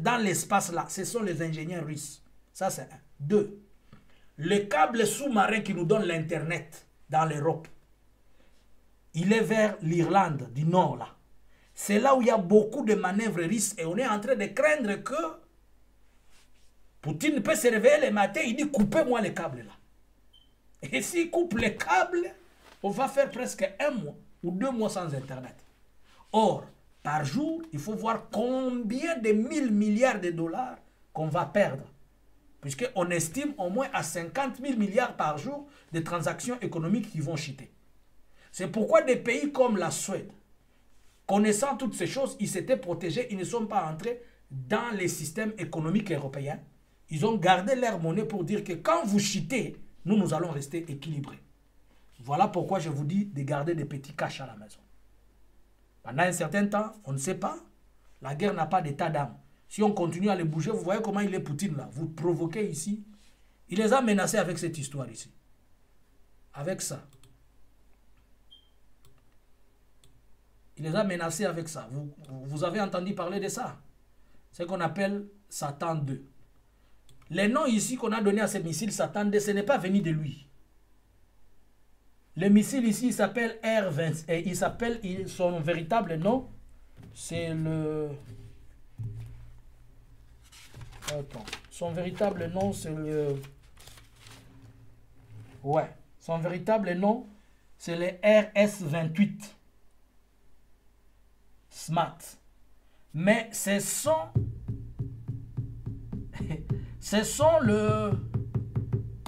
dans l'espace là, ce sont les ingénieurs russes. Ça c'est un. 2. Le câble sous-marin qui nous donne l'Internet dans l'Europe, il est vers l'Irlande du Nord là. C'est là où il y a beaucoup de manœuvres russes et on est en train de craindre que Poutine peut se réveiller le matin, il dit coupez-moi les câbles là. Et s'il coupe les câbles, on va faire presque 1 mois ou 2 mois sans Internet. Or, par jour, il faut voir combien de 1000 milliards de dollars qu'on va perdre. Puisqu'on estime au moins à 50 000 milliards par jour de transactions économiques qui vont chuter. C'est pourquoi des pays comme la Suède, Connaissant toutes ces choses, ils s'étaient protégés, ils ne sont pas entrés dans les systèmes économiques européens. Ils ont gardé leur monnaie pour dire que quand vous chutez, nous allons rester équilibrés. Voilà pourquoi je vous dis de garder des petits caches à la maison. Pendant un certain temps, on ne sait pas. La guerre n'a pas d'état d'âme. Si on continue à les bouger, vous voyez comment il est Poutine là. Vous provoquez ici. Il les a menacés avec cette histoire ici. Avec ça. Il les a menacés avec ça. Vous avez entendu parler de ça. C'est ce qu'on appelle Satan 2. Les noms ici qu'on a donnés à ces missiles Satan 2, ce n'est pas venu de lui. Le missile ici, il s'appelle R-20. Et il s'appelle, son véritable nom, c'est le... Attends. Son véritable nom, c'est le... Ouais. Son véritable nom, c'est le RS-28. Smart. Mais ce sont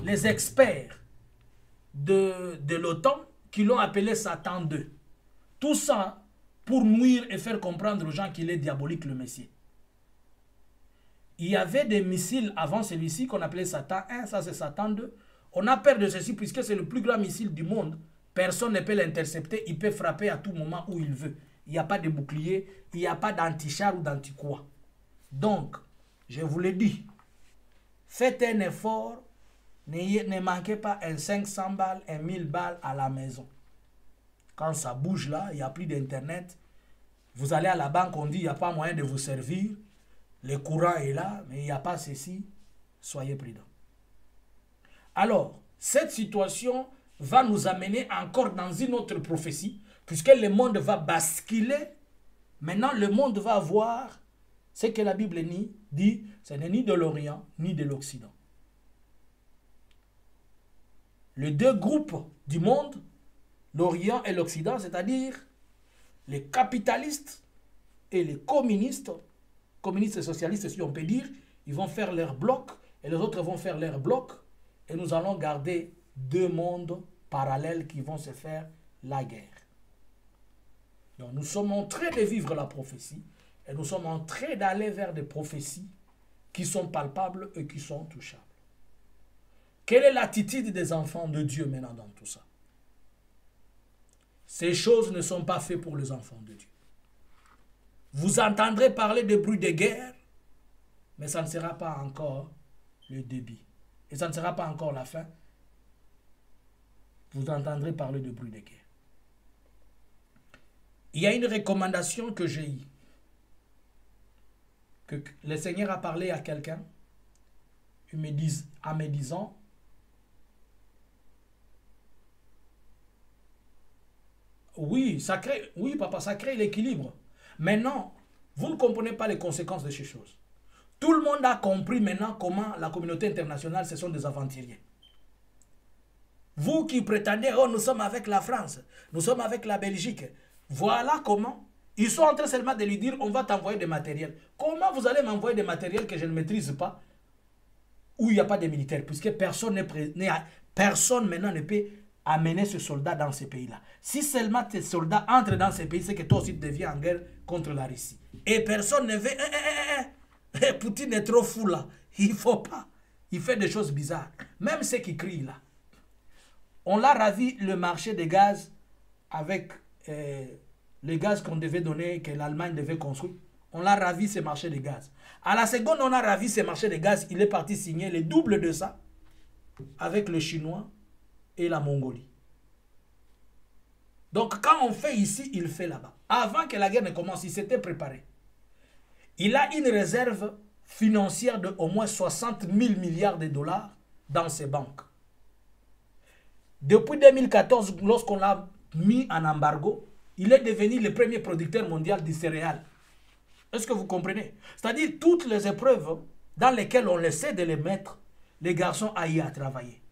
les experts de l'OTAN qui l'ont appelé Satan 2. Tout ça pour nuire et faire comprendre aux gens qu'il est diabolique le Messie. Il y avait des missiles avant celui-ci qu'on appelait Satan 1, ça c'est Satan 2. On a peur de ceci puisque c'est le plus grand missile du monde. Personne ne peut l'intercepter, il peut frapper à tout moment où il veut. Il n'y a pas de bouclier, il n'y a pas d'anti-char ou d'anti-quoi. Donc, je vous l'ai dit, faites un effort, ne manquez pas un 500 balles, un 1000 balles à la maison. Quand ça bouge là, il n'y a plus d'internet. Vous allez à la banque, on dit il n'y a pas moyen de vous servir. Le courant est là, mais il n'y a pas ceci. Soyez prudents. Alors, cette situation va nous amener encore dans une autre prophétie, puisque le monde va basculer. Maintenant, le monde va voir ce que la Bible dit, ce n'est ni de l'Orient, ni de l'Occident. Les deux groupes du monde, l'Orient et l'Occident, c'est-à-dire les capitalistes et les communistes et socialistes, si on peut dire, ils vont faire leur bloc et les autres vont faire leur bloc et nous allons garder deux mondes parallèles qui vont se faire la guerre. Donc nous sommes en train de vivre la prophétie et nous sommes en train d'aller vers des prophéties qui sont palpables et qui sont touchables. Quelle est l'attitude des enfants de Dieu maintenant dans tout ça? Ces choses ne sont pas faites pour les enfants de Dieu. Vous entendrez parler de bruit de guerre, mais ça ne sera pas encore le début. Et ça ne sera pas encore la fin. Vous entendrez parler de bruit de guerre. Il y a une recommandation que j'ai eue. Que le Seigneur a parlé à quelqu'un en me disant, oui, papa, ça crée l'équilibre. Maintenant, vous ne comprenez pas les conséquences de ces choses. Tout le monde a compris maintenant comment la communauté internationale, ce sont des aventuriers. Vous qui prétendez, oh, nous sommes avec la France, nous sommes avec la Belgique. Voilà comment. Ils sont en train seulement de lui dire, on va t'envoyer des matériels. Comment vous allez m'envoyer des matériels que je ne maîtrise pas, où il n'y a pas de militaires, puisque personne maintenant ne peut amener ce soldat dans ces pays-là. Si seulement tes soldats entrent dans ces pays, c'est que toi aussi tu deviens en guerre contre la Russie. Et personne ne veut... Poutine est trop fou là. Il ne faut pas. Il fait des choses bizarres. Même ceux qui crient là. On l'a ravi le marché des gaz avec les gaz qu'on devait donner, que l'Allemagne devait construire. On l'a ravi ce marché de gaz. À la seconde, on a ravi ce marché de gaz. Il est parti signer le double de ça avec le Chinois et la Mongolie. Donc quand on fait ici, il fait là-bas. Avant que la guerre ne commence, il s'était préparé. Il a une réserve financière de au moins 60 000 milliards de dollars dans ses banques. Depuis 2014, lorsqu'on l'a mis en embargo, il est devenu le premier producteur mondial de céréales. Est-ce que vous comprenez? C'est-à-dire toutes les épreuves dans lesquelles on essaie de les mettre, les garçons aillent à travailler.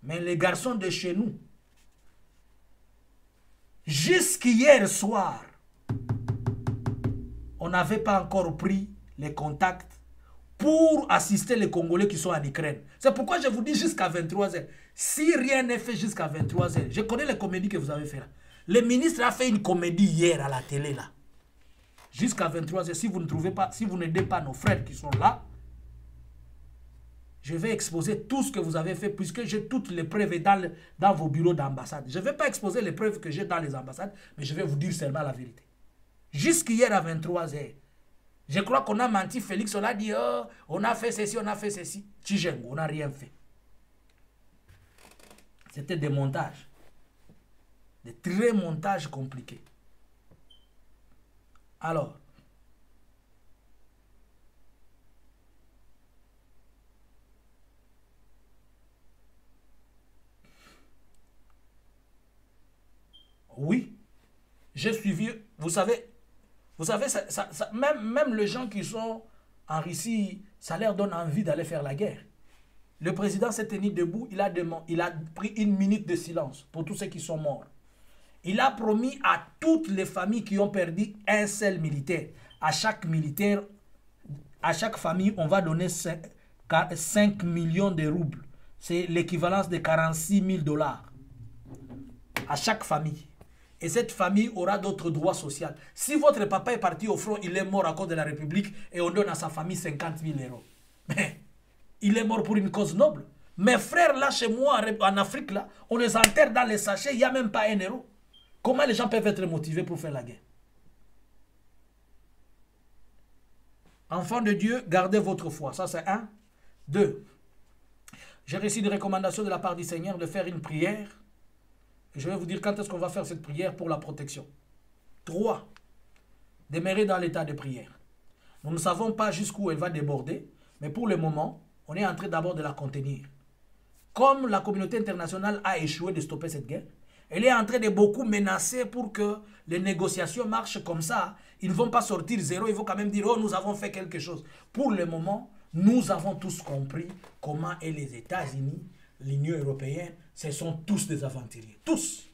Mais les garçons de chez nous, jusqu'hier soir, on n'avait pas encore pris les contacts pour assister les Congolais qui sont en Ukraine. C'est pourquoi je vous dis jusqu'à 23h. Si rien n'est fait jusqu'à 23h, je connais les comédies que vous avez fait là. Le ministre a fait une comédie hier à la télé là. Jusqu'à 23h, si vous ne trouvez pas, si vous n'aidez pas nos frères qui sont là, je vais exposer tout ce que vous avez fait puisque j'ai toutes les preuves dans vos bureaux d'ambassade. Je ne vais pas exposer les preuves que j'ai dans les ambassades, mais je vais vous dire seulement la vérité. Jusqu'hier à 23h, je crois qu'on a menti. Félix, on a dit, oh, on a fait ceci, on a fait ceci. Tchigengo, on n'a rien fait. C'était des montages. Des très montages compliqués. Alors, oui, j'ai suivi, vous savez même les gens qui sont en Russie, ça leur donne envie d'aller faire la guerre. Le président s'est tenu debout, il a pris 1 minute de silence pour tous ceux qui sont morts. Il a promis à toutes les familles qui ont perdu un seul militaire. À chaque militaire, à chaque famille, on va donner 5 millions de roubles. C'est l'équivalence de 46 000 $. À chaque famille. Et cette famille aura d'autres droits sociaux. Si votre papa est parti au front, il est mort à cause de la République et on donne à sa famille 50 000 €. Mais il est mort pour une cause noble. Mes frères, là, chez moi, en Afrique, là, on les enterre dans les sachets, il n'y a même pas 1 €. Comment les gens peuvent être motivés pour faire la guerre? Enfants de Dieu, gardez votre foi. Ça, c'est 1. 2. J'ai reçu une recommandation de la part du Seigneur de faire une prière. Et je vais vous dire quand est-ce qu'on va faire cette prière pour la protection. 3. Demeurer dans l'état de prière. Nous ne savons pas jusqu'où elle va déborder, mais pour le moment, on est en train d'abord de la contenir. Comme la communauté internationale a échoué de stopper cette guerre, elle est en train de beaucoup menacer pour que les négociations marchent comme ça. Ils ne vont pas sortir zéro, ils vont quand même dire « Oh, nous avons fait quelque chose ». Pour le moment, nous avons tous compris comment est les États-Unis, l'Union européenne, ce sont tous des aventuriers. Tous.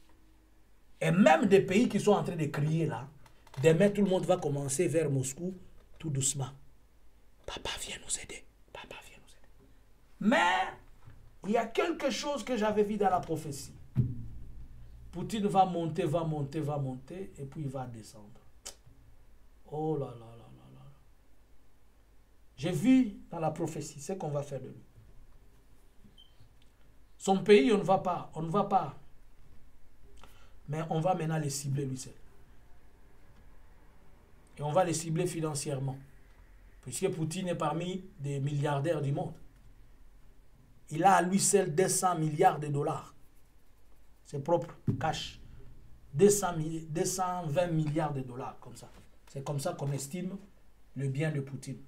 Et même des pays qui sont en train de crier là, demain tout le monde va commencer vers Moscou tout doucement. Papa vient nous aider. Papa vient nous aider. Mais il y a quelque chose que j'avais vu dans la prophétie. Poutine va monter, et puis il va descendre. Oh là là là là là. J'ai vu dans la prophétie ce qu'on va faire de lui. Son pays, on ne va pas. Mais on va maintenant les cibler lui seul. Et on va les cibler financièrement. Puisque Poutine est parmi des milliardaires du monde. Il a à lui seul 200 milliards de dollars. C'est propre, cash. 220 milliards de dollars, comme ça. C'est comme ça qu'on estime le bien de Poutine.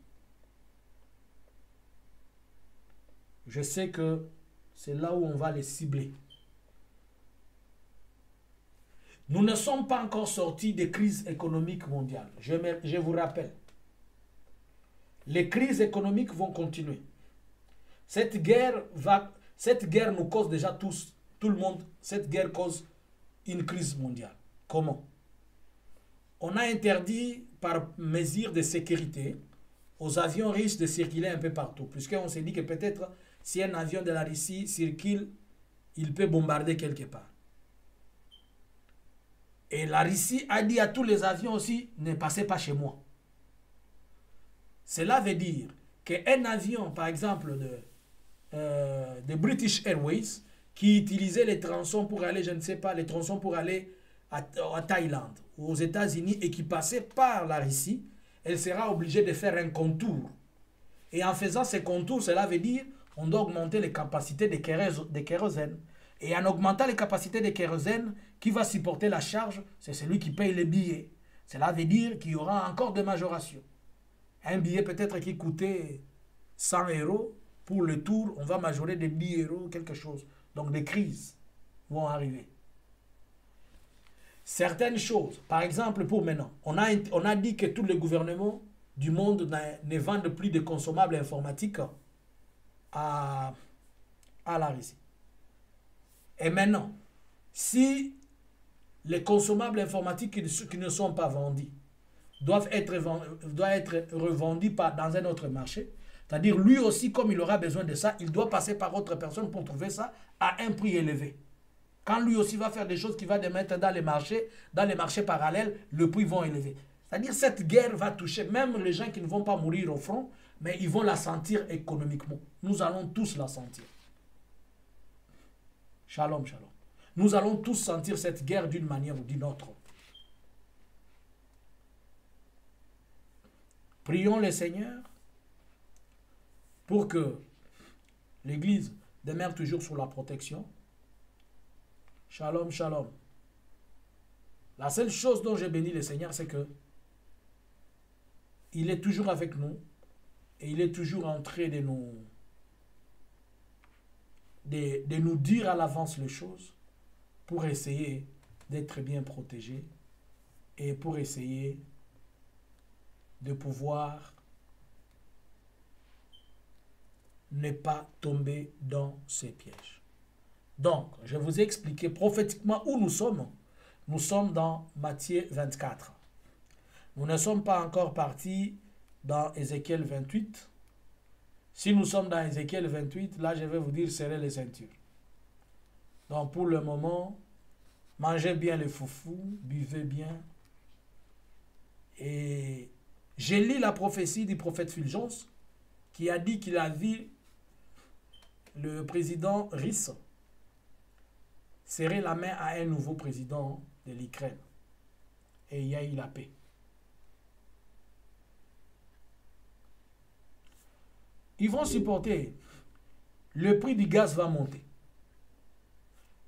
Je sais que c'est là où on va les cibler. Nous ne sommes pas encore sortis des crises économiques mondiales. Je vous rappelle. Les crises économiques vont continuer. Cette guerre nous cause déjà tous, tout le monde, cette guerre cause une crise mondiale. Comment? On a interdit par mesure de sécurité aux avions russes de circuler un peu partout. Puisqu'on s'est dit que peut-être si un avion de la Russie circule, il peut bombarder quelque part. Et la Russie a dit à tous les avions aussi, ne passez pas chez moi. Cela veut dire qu'un avion, par exemple, de British Airways, qui utilisait les tronçons pour aller, je ne sais pas, les tronçons pour aller à Thaïlande ou aux États-Unis et qui passait par la Russie, elle sera obligée de faire un contour. Et en faisant ce contour, cela veut dire on doit augmenter les capacités de kérosène. Et en augmentant les capacités de kérosène, qui va supporter la charge? C'est celui qui paye les billets. Cela veut dire qu'il y aura encore des majorations. Un billet peut-être qui coûtait 100 €, pour le tour, on va majorer de 10 €, quelque chose. Donc des crises vont arriver. Certaines choses, par exemple pour maintenant, on a dit que tous les gouvernements du monde ne vendent plus de consommables informatiques à la Russie. Et maintenant, si les consommables informatiques qui ne sont pas vendus doivent être revendus dans un autre marché, c'est-à-dire lui aussi, comme il aura besoin de ça, il doit passer par autre personne pour trouver ça à un prix élevé. Quand lui aussi va faire des choses qui vont les mettre dans les marchés parallèles, le prix va élever. C'est-à-dire cette guerre va toucher même les gens qui ne vont pas mourir au front, mais ils vont la sentir économiquement. Nous allons tous la sentir. Shalom, shalom. Nous allons tous sentir cette guerre d'une manière ou d'une autre. Prions le Seigneur pour que l'Église demeure toujours sous la protection. Shalom, shalom. La seule chose dont j'ai béni le Seigneur, c'est que il est toujours avec nous et il est toujours en train de nous dire à l'avance les choses pour essayer d'être bien protégés et pour essayer de pouvoir ne pas tomber dans ces pièges. Donc, je vous ai expliqué prophétiquement où nous sommes. Nous sommes dans Matthieu 24. Nous ne sommes pas encore partis dans Ézéchiel 28. Si nous sommes dans Ézéchiel 28, là, je vais vous dire, serrez les ceintures. Donc, pour le moment, mangez bien les foufous, buvez bien. Et j'ai lu la prophétie du prophète Fulgence qui a dit qu'il a vu le président Riss serrer la main à un nouveau président de l'Ukraine. Et il y a eu la paix. Ils vont supporter. Le prix du gaz va monter.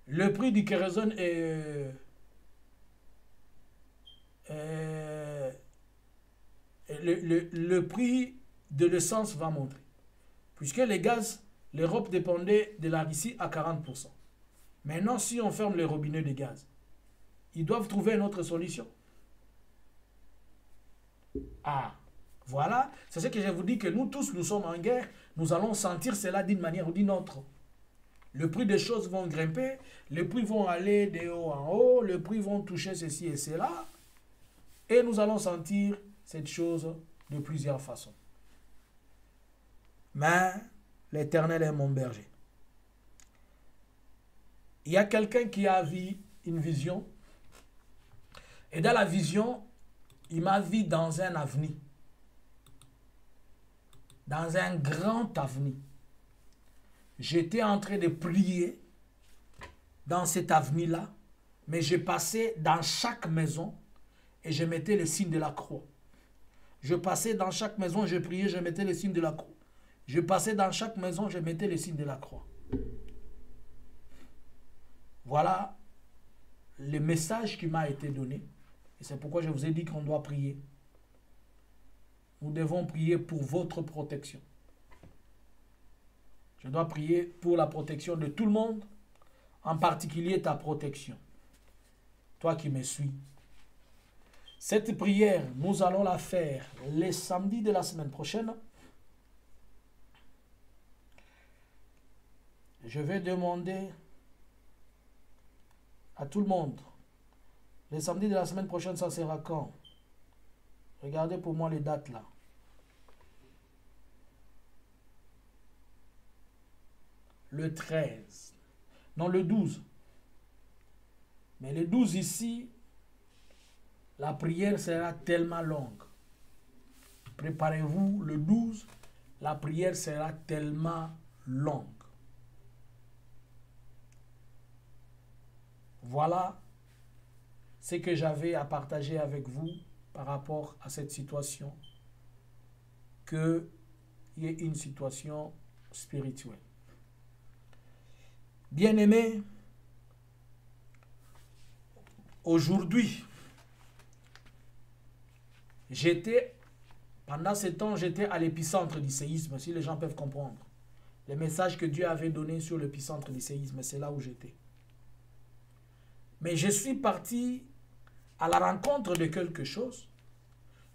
Le prix du kérosène le prix de l'essence va monter. Puisque les gaz, l'Europe dépendait de la Russie à 40%. Maintenant, si on ferme les robinets de gaz, ils doivent trouver une autre solution. Ah, voilà. C'est ce que je vous dis, que nous tous, nous sommes en guerre. Nous allons sentir cela d'une manière ou d'une autre. Le prix des choses vont grimper, les prix vont aller de haut en haut, les prix vont toucher ceci et cela. Et nous allons sentir cette chose de plusieurs façons. Mais l'Éternel est mon berger. Il y a quelqu'un qui a vu une vision. Et dans la vision, il m'a vu dans un avenir. Dans un grand avenir. J'étais en train de prier dans cet avenir-là, mais je passais dans chaque maison et je mettais le signe de la croix. Je passais dans chaque maison, je priais, je mettais le signe de la croix. Je passais dans chaque maison, je mettais le signe de la croix. Voilà le message qui m'a été donné. Et c'est pourquoi je vous ai dit qu'on doit prier. Nous devons prier pour votre protection. Je dois prier pour la protection de tout le monde, en particulier ta protection. Toi qui me suis. Cette prière, nous allons la faire les samedis de la semaine prochaine. Je vais demander à tout le monde. Les samedis de la semaine prochaine, ça sera quand? Regardez pour moi les dates là. Le 13. Non, le 12. Mais le 12 ici, la prière sera tellement longue. Préparez-vous, le 12, la prière sera tellement longue. Voilà ce que j'avais à partager avec vous par rapport à cette situation, qu'il y ait une situation spirituelle. Bien-aimés, aujourd'hui, pendant ce temps, j'étais à l'épicentre du séisme, si les gens peuvent comprendre. Le message que Dieu avait donné sur l'épicentre du séisme, c'est là où j'étais. Mais je suis parti à la rencontre de quelque chose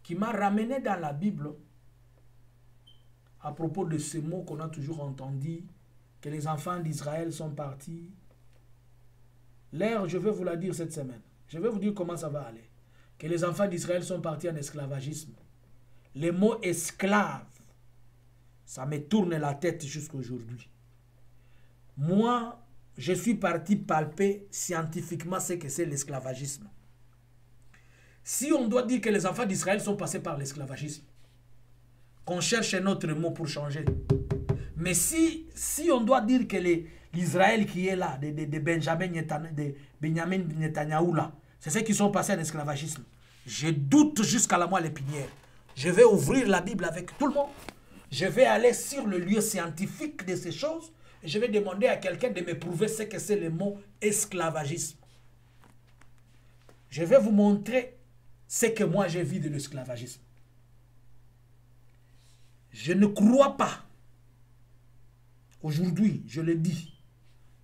qui m'a ramené dans la Bible à propos de ces mots qu'on a toujours entendus, que les enfants d'Israël sont partis. L'air, je vais vous la dire cette semaine. Je vais vous dire comment ça va aller. Que les enfants d'Israël sont partis en esclavagisme. Le mot esclave, ça me tourne la tête jusqu'à aujourd'hui. Moi, je suis parti palper scientifiquement ce que c'est l'esclavagisme. Si on doit dire que les enfants d'Israël sont passés par l'esclavagisme, qu'on cherche un autre mot pour changer. Mais si on doit dire que l'Israël qui est là, de Benjamin Netanyahou là, c'est ceux qui sont passés à l'esclavagisme. Je doute jusqu'à la moelle épinière. Je vais ouvrir la Bible avec tout le monde. Je vais aller sur le lieu scientifique de ces choses et je vais demander à quelqu'un de me prouver ce que c'est le mot esclavagisme. Je vais vous montrer ce que moi j'ai vu de l'esclavagisme. Je ne crois pas, aujourd'hui, je le dis,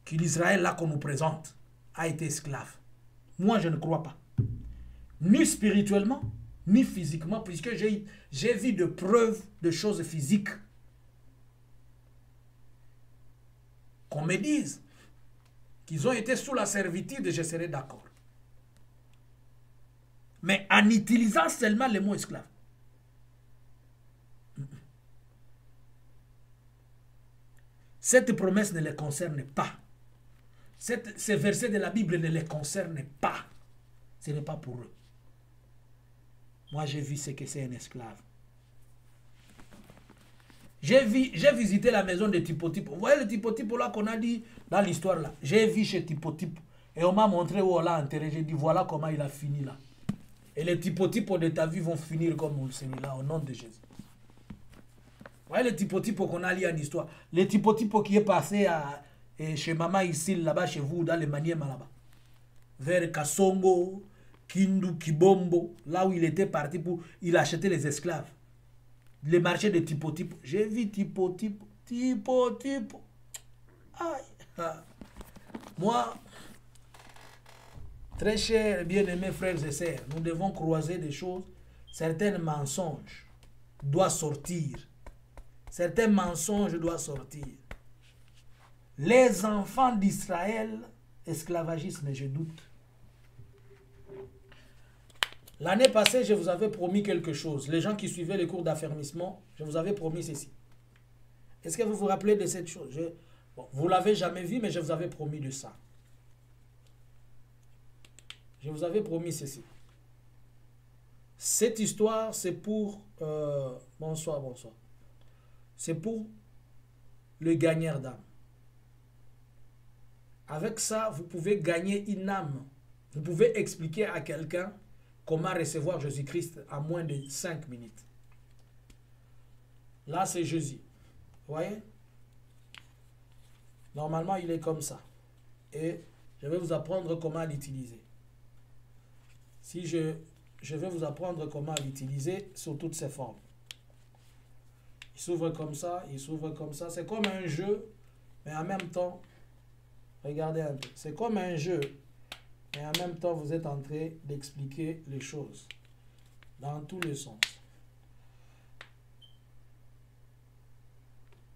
que l'Israël là qu'on nous présente a été esclave. Moi, je ne crois pas. Ni spirituellement, ni physiquement, puisque j'ai vu de preuves de choses physiques. Qu'on me dise qu'ils ont été sous la servitude, je serai d'accord. Mais en utilisant seulement le mot esclave. Cette promesse ne les concerne pas. Ces versets de la Bible ne les concernent pas. Ce n'est pas pour eux. Moi, j'ai vu ce que c'est un esclave. J'ai visité la maison de Tipo-Tipo. Vous voyez le Tipo-Tipo là qu'on a dit dans l'histoire là. J'ai vu chez Tipo-Tipo. Et on m'a montré où on l'a enterré. J'ai dit voilà comment il a fini là. Et les Tipo-Tipo de ta vie vont finir comme celui-là au nom de Jésus. Vous voyez le Tipo-Tipo qu'on a lié en histoire. Le Tipo-Tipo qui est passé chez Maman ici, là-bas chez vous, dans les Maniema là-bas. Vers Kassongo, Kindu, Kibombo, là où il était parti pour... Il achetait les esclaves. Les marchés de Tipo-Tipo. J'ai vu Tipo-Tipo. Tipo-Tipo. Aïe. Moi, très chers, bien-aimés frères et sœurs, nous devons croiser des choses. Certains mensonges doivent sortir. Certains mensonges doivent sortir. Les enfants d'Israël, esclavagisme, je doute. L'année passée, je vous avais promis quelque chose. Les gens qui suivaient les cours d'affermissement, je vous avais promis ceci. Est-ce que vous vous rappelez de cette chose? Bon, vous ne l'avez jamais vu, mais je vous avais promis de ça. Je vous avais promis ceci. Cette histoire, c'est pour... bonsoir. C'est pour le gagneur d'âme. Avec ça, vous pouvez gagner une âme. Vous pouvez expliquer à quelqu'un comment recevoir Jésus-Christ en moins de 5 minutes. Là, c'est Jésus. Vous voyez? Normalement, il est comme ça. Et je vais vous apprendre comment l'utiliser. Si je vais vous apprendre comment l'utiliser sous toutes ses formes. Il s'ouvre comme ça, il s'ouvre comme ça. C'est comme un jeu, mais en même temps, regardez un peu. C'est comme un jeu, mais en même temps, vous êtes en train d'expliquer les choses dans tous les sens.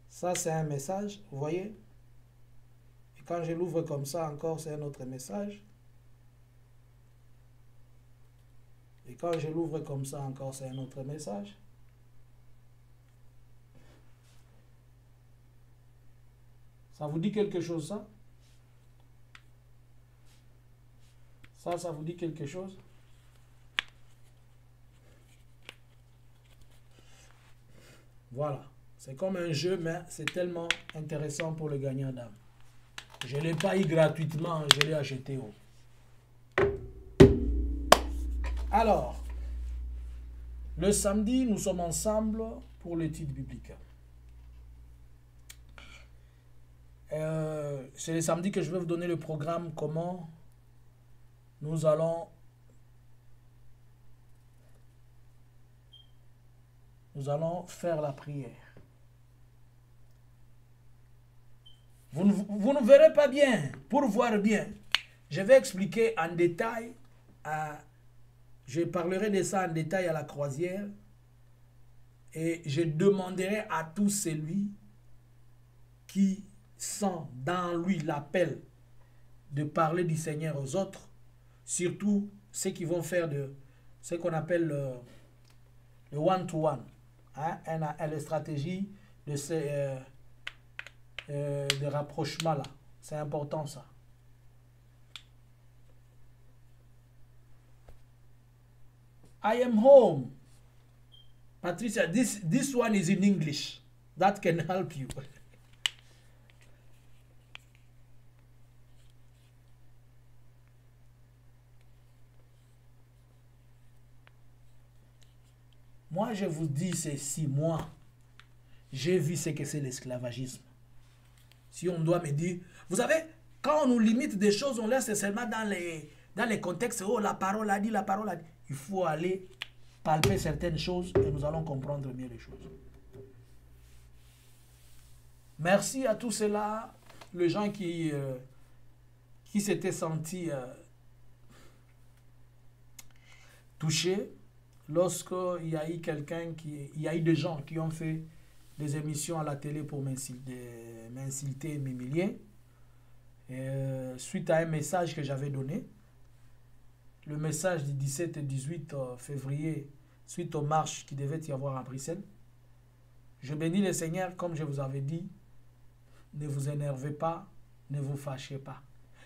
Ça, c'est un message, vous voyez? Et quand je l'ouvre comme ça, encore, c'est un autre message. Et quand je l'ouvre comme ça, encore, c'est un autre message. Ça vous dit quelque chose, ça? Ça vous dit quelque chose? Voilà. C'est comme un jeu, mais c'est tellement intéressant pour le gagnant d'âme. Je ne l'ai pas eu gratuitement, je l'ai acheté. Alors, le samedi, nous sommes ensemble pour l'étude biblique. C'est le samedi que je vais vous donner le programme, comment nous allons faire la prière. Vous ne verrez pas bien. Pour voir bien, je vais expliquer en détail, je parlerai de ça en détail à la croisière, et je demanderai à tout celui qui sent dans lui l'appel de parler du Seigneur aux autres, surtout ceux qui vont faire de ce qu'on appelle le one-to-one, hein, la stratégie de rapprochement là, C'est important ça. I am home. Patricia, this one is in English. That can help you. Moi, je vous dis ceci, moi, j'ai vu ce que c'est l'esclavagisme. Si on doit me dire, vous savez, quand on nous limite des choses, on laisse seulement dans les contextes, oh, la parole a dit, la parole a dit. Il faut aller palper certaines choses et nous allons comprendre mieux les choses. Merci à tous ceux-là, les gens qui s'étaient sentis touchés lorsqu'il y a eu il y a eu des gens qui ont fait des émissions à la télé pour m'insulter et m'humilier. Suite à un message que j'avais donné, le message du 17 et 18 février, suite aux marches qui devaient y avoir à Bruxelles. Je bénis le Seigneur, comme je vous avais dit, ne vous énervez pas, ne vous fâchez pas.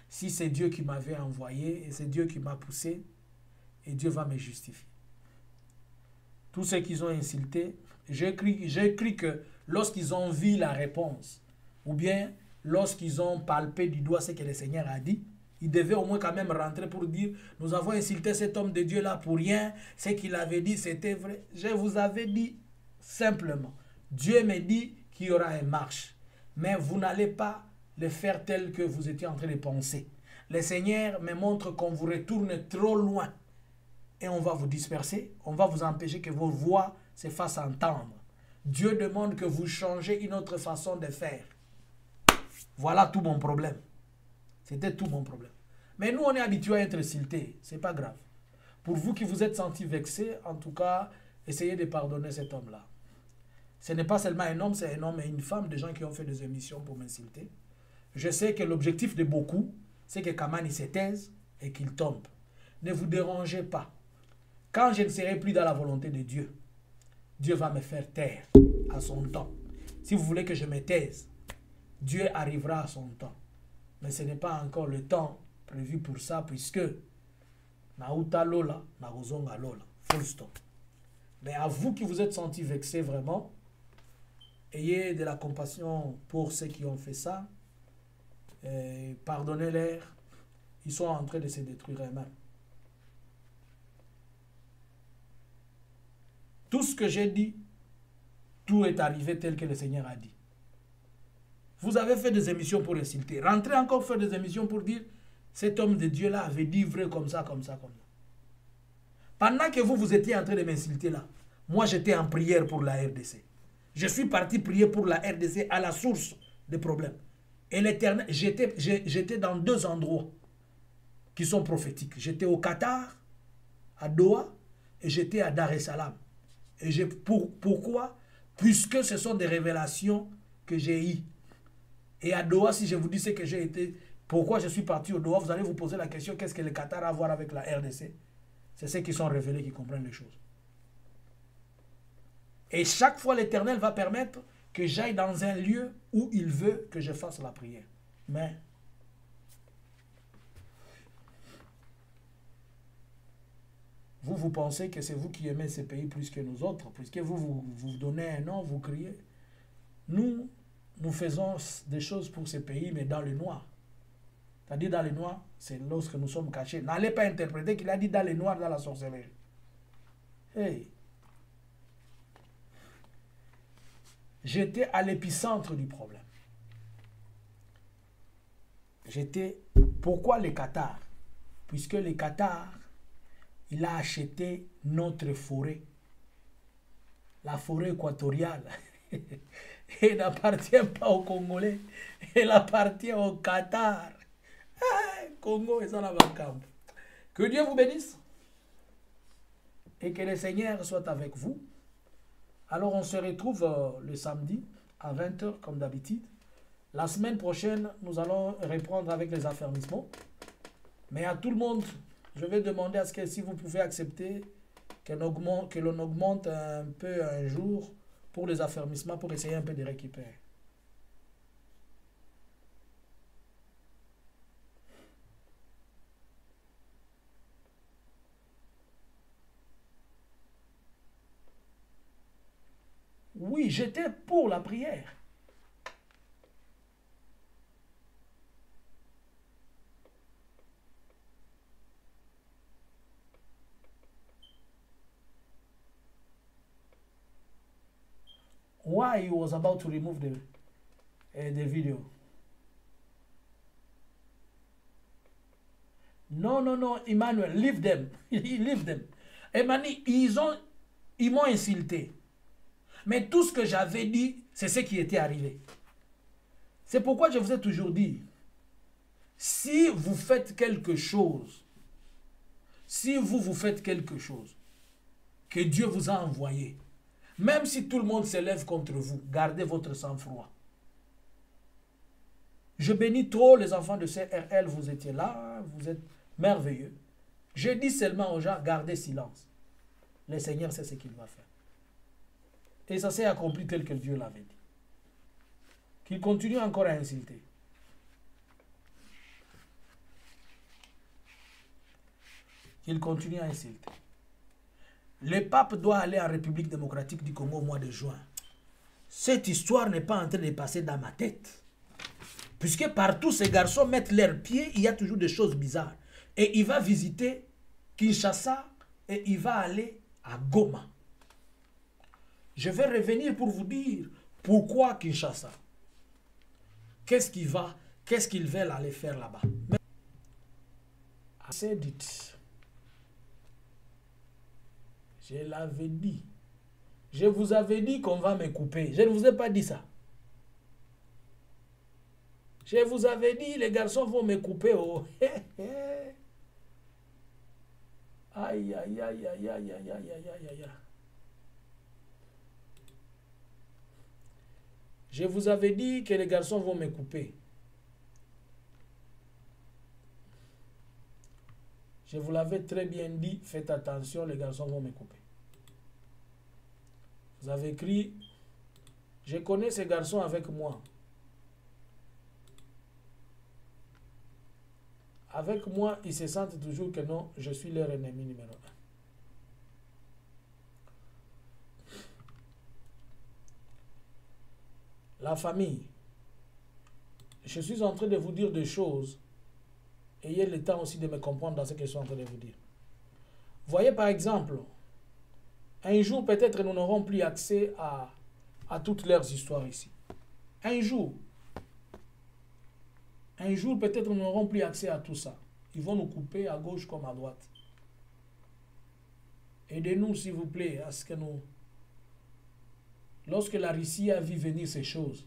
Si c'est Dieu qui m'avait envoyé, et c'est Dieu qui m'a poussé, et Dieu va me justifier. Tous ceux qui ont insulté, j'ai cru que lorsqu'ils ont vu la réponse, ou bien lorsqu'ils ont palpé du doigt ce que le Seigneur a dit, ils devaient au moins quand même rentrer pour dire, nous avons insulté cet homme de Dieu là pour rien, ce qu'il avait dit c'était vrai. Je vous avais dit simplement, Dieu me dit qu'il y aura une marche, mais vous n'allez pas le faire tel que vous étiez en train de penser. Le Seigneur me montre qu'on vous retourne trop loin et on va vous disperser, on va vous empêcher que vos voix se fassent entendre. Dieu demande que vous changez une autre façon de faire. Voilà tout mon problème. C'était tout mon problème. Mais nous, on est habitués à être insultés. Ce n'est pas grave. Pour vous qui vous êtes sentis vexés, en tout cas, essayez de pardonner cet homme-là. Ce n'est pas seulement un homme, c'est un homme et une femme, des gens qui ont fait des émissions pour m'insulter. Je sais que l'objectif de beaucoup, c'est que Kamani se taise et qu'il tombe. Ne vous dérangez pas. Quand je ne serai plus dans la volonté de Dieu, Dieu va me faire taire à son temps. Si vous voulez que je me taise, Dieu arrivera à son temps. Mais ce n'est pas encore le temps prévu pour ça, puisque Nauta Lola, Narozonga Lola, full stop. Mais à vous qui vous êtes sentis vexés vraiment, ayez de la compassion pour ceux qui ont fait ça. Pardonnez-les. Ils sont en train de se détruire eux-mêmes. Tout ce que j'ai dit, tout est arrivé tel que le Seigneur a dit. Vous avez fait des émissions pour insulter. Rentrez encore faire des émissions pour dire cet homme de Dieu-là avait dit vrai comme ça, comme ça, comme ça. Pendant que vous étiez en train de m'insulter là, moi j'étais en prière pour la RDC. Je suis parti prier pour la RDC à la source des problèmes. Et l'Éternel, j'étais dans deux endroits qui sont prophétiques. J'étais au Qatar, à Doha, et j'étais à Dar es Salaam. Et pourquoi? Puisque ce sont des révélations que j'ai eues. Et à Doha, si je vous dis ce que j'ai été, pourquoi je suis parti au Doha, vous allez vous poser la question, qu'est-ce que le Qatar a à voir avec la RDC? C'est ceux qui sont révélés qui comprennent les choses. Et chaque fois, l'Éternel va permettre que j'aille dans un lieu où il veut que je fasse la prière. Mais vous pensez que c'est vous qui aimez ce pays plus que nous autres, puisque vous donnez un nom, vous criez. Nous faisons des choses pour ce pays, mais dans le noir. C'est-à-dire dans le noir, c'est lorsque nous sommes cachés. N'allez pas interpréter qu'il a dit dans le noir, dans la sorcellerie. Hey! J'étais à l'épicentre du problème. Pourquoi le Qatar? Puisque le Qatar, il a acheté notre forêt. La forêt équatoriale. Elle n'appartient pas aux Congolais. Elle appartient au Qatar. Congo et Zanabakam. Que Dieu vous bénisse. Et que le Seigneur soit avec vous. Alors on se retrouve le samedi à 20 h comme d'habitude. La semaine prochaine, nous allons reprendre avec les affermissements. Mais à tout le monde, je vais demander à ce que si vous pouvez accepter que l'on augmente un peu un jour pour les affermissements, pour essayer un peu de récupérer. j'étais pour la prière. Why he was about to remove the video. Non, non, non, Emmanuel, leave them. Leave them. Emmanuel, ils m'ont insulté. Mais tout ce que j'avais dit, c'est ce qui était arrivé. C'est pourquoi je vous ai toujours dit, si vous faites quelque chose, si vous faites quelque chose que Dieu vous a envoyé, même si tout le monde s'élève contre vous, gardez votre sang-froid. Je bénis trop les enfants de CRL, vous étiez là, vous êtes merveilleux. Je dis seulement aux gens, gardez silence. Le Seigneur sait ce qu'il va faire. Et ça s'est accompli tel que Dieu l'avait dit. Qu'il continue encore à insulter. Qu'il continue à insulter. Le pape doit aller en République démocratique du Congo au mois de juin. Cette histoire n'est pas en train de passer dans ma tête. Puisque partout ces garçons mettent leurs pieds, il y a toujours des choses bizarres. Et il va visiter Kinshasa et il va aller à Goma. Je vais revenir pour vous dire pourquoi Kinshasa. Qu'est-ce qu'ils veulent aller faire là-bas. C'est dit. Je l'avais dit. Je vous avais dit qu'on va me couper. Je ne vous ai pas dit ça. Je vous avais dit, les garçons vont me couper. Oh. Aïe, aïe, aïe, aïe, aïe, aïe, aïe, aïe, aïe, aïe. Je vous avais dit que les garçons vont me couper. Je vous l'avais très bien dit, faites attention, les garçons vont me couper. Vous avez écrit, je connais ces garçons avec moi. Avec moi, ils se sentent toujours que non, je suis leur ennemi numéro 1. La famille. Je suis en train de vous dire des choses. Ayez le temps aussi de me comprendre dans ce que je suis en train de vous dire. Voyez par exemple, un jour peut-être nous n'aurons plus accès à toutes leurs histoires ici. Un jour peut-être nous n'aurons plus accès à tout ça. Ils vont nous couper à gauche comme à droite. Aidez-nous s'il vous plaît à ce que nous... Lorsque la Russie a vu venir ces choses,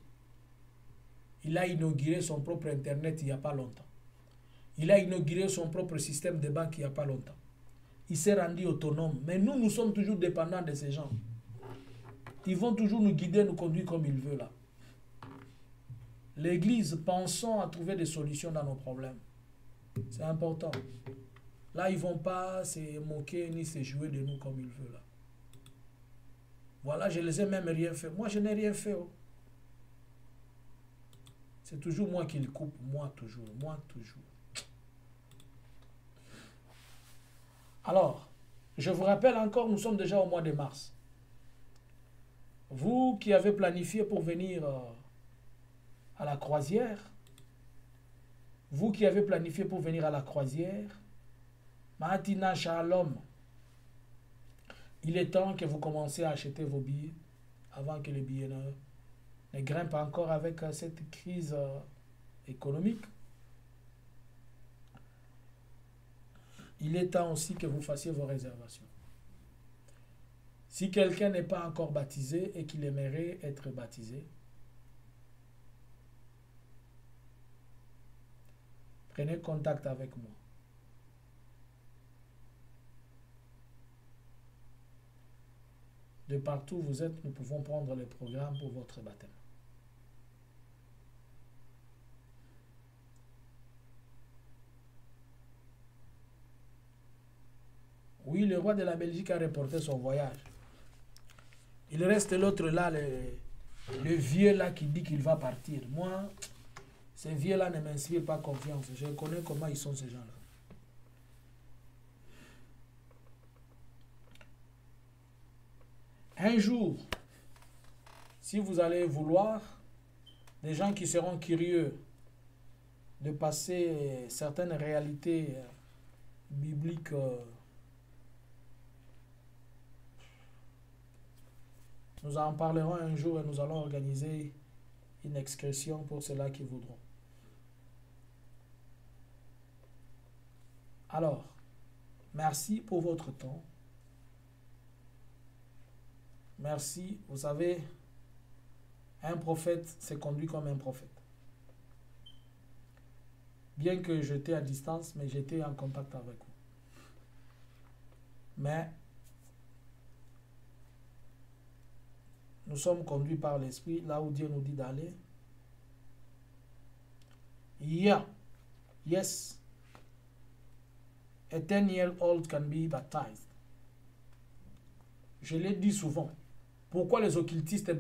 il a inauguré son propre Internet il n'y a pas longtemps. Il a inauguré son propre système de banque il n'y a pas longtemps. Il s'est rendu autonome. Mais nous, nous sommes toujours dépendants de ces gens. Ils vont toujours nous guider, nous conduire comme ils veulent là. L'Église, pensons à trouver des solutions dans nos problèmes. C'est important. Là, ils ne vont pas se moquer ni se jouer de nous comme ils veulent là. Voilà, je ne les ai même rien fait. Moi, je n'ai rien fait. Oh. C'est toujours moi qui les coupe. Moi, toujours. Moi, toujours. Alors, je vous rappelle encore, nous sommes déjà au mois de mars. Vous qui avez planifié pour venir à la croisière, vous qui avez planifié pour venir à la croisière, Mahatina Shalom, il est temps que vous commenciez à acheter vos billets avant que les billets ne grimpent encore avec cette crise économique. Il est temps aussi que vous fassiez vos réservations. Si quelqu'un n'est pas encore baptisé et qu'il aimerait être baptisé, prenez contact avec moi. De partout où vous êtes, nous pouvons prendre le programme pour votre baptême. Oui, le roi de la Belgique a reporté son voyage. Il reste l'autre là, le vieux là qui dit qu'il va partir. Moi, ces vieux là ne m'inspirent pas confiance. Je connais comment ils sont ces gens-là. Un jour, si vous allez vouloir, des gens qui seront curieux de passer certaines réalités bibliques nous en parlerons un jour et nous allons organiser une excursion pour ceux-là qui voudront. Alors, merci pour votre temps. Merci. Vous savez, un prophète s'est conduit comme un prophète. Bien que j'étais à distance, mais j'étais en contact avec vous. Mais nous sommes conduits par l'Esprit, là où Dieu nous dit d'aller. Yeah. Yes. A 10-year-old can be baptized. Je l'ai dit souvent. Pourquoi les occultistes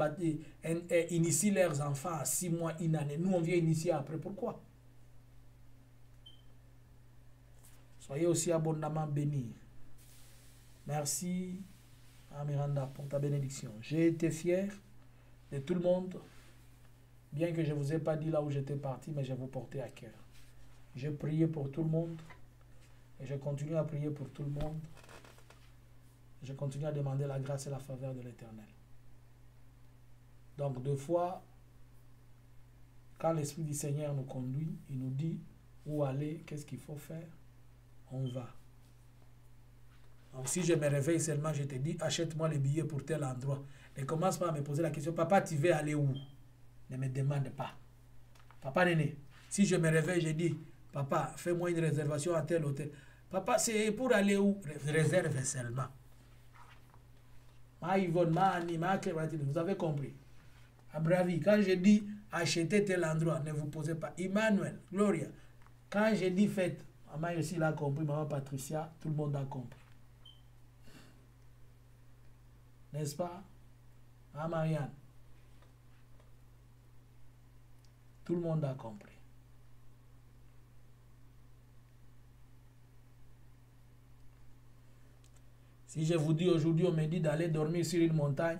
initient leurs enfants à 6 mois, une année? Nous, on vient initier après. Pourquoi? Soyez aussi abondamment bénis. Merci à Miranda pour ta bénédiction. J'ai été fier de tout le monde, bien que je ne vous ai pas dit là où j'étais parti, mais je vous portais à cœur. J'ai prié pour tout le monde et je continue à prier pour tout le monde. Je continue à demander la grâce et la faveur de l'Éternel. Donc, deux fois, quand l'Esprit du Seigneur nous conduit, il nous dit où aller, qu'est-ce qu'il faut faire, on va. Donc, si je me réveille seulement, je te dis, achète-moi les billets pour tel endroit. Ne commence pas à me poser la question, papa, tu veux aller où? Ne me demande pas. Papa Néné, si je me réveille, je dis, papa, fais-moi une réservation à tel hôtel. Papa, c'est pour aller où? Réserve seulement. Vous avez compris. À Bravi, quand je dis achetez tel endroit, ne vous posez pas. Emmanuel, Gloria, quand je dis faites, maman aussi l'a compris, maman Patricia, tout le monde a compris. N'est-ce pas? Hein, Marianne? Tout le monde a compris. Si je vous dis aujourd'hui, on me dit d'aller dormir sur une montagne,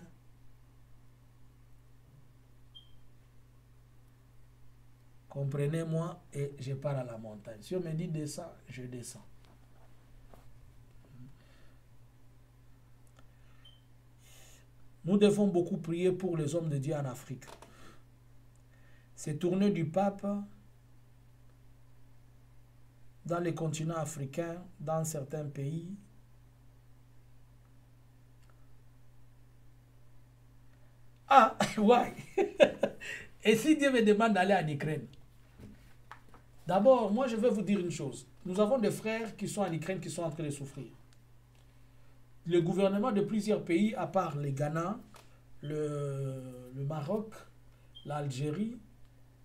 comprenez-moi et je pars à la montagne. Si on me dit descends, je descends. Nous devons beaucoup prier pour les hommes de Dieu en Afrique. Ces tournées du pape dans les continents africains, dans certains pays, ah, ouais. Et si Dieu me demande d'aller en Ukraine? D'abord, moi je vais vous dire une chose. Nous avons des frères qui sont en Ukraine qui sont en train de souffrir. Le gouvernement de plusieurs pays, à part les Ghana, le Maroc, l'Algérie,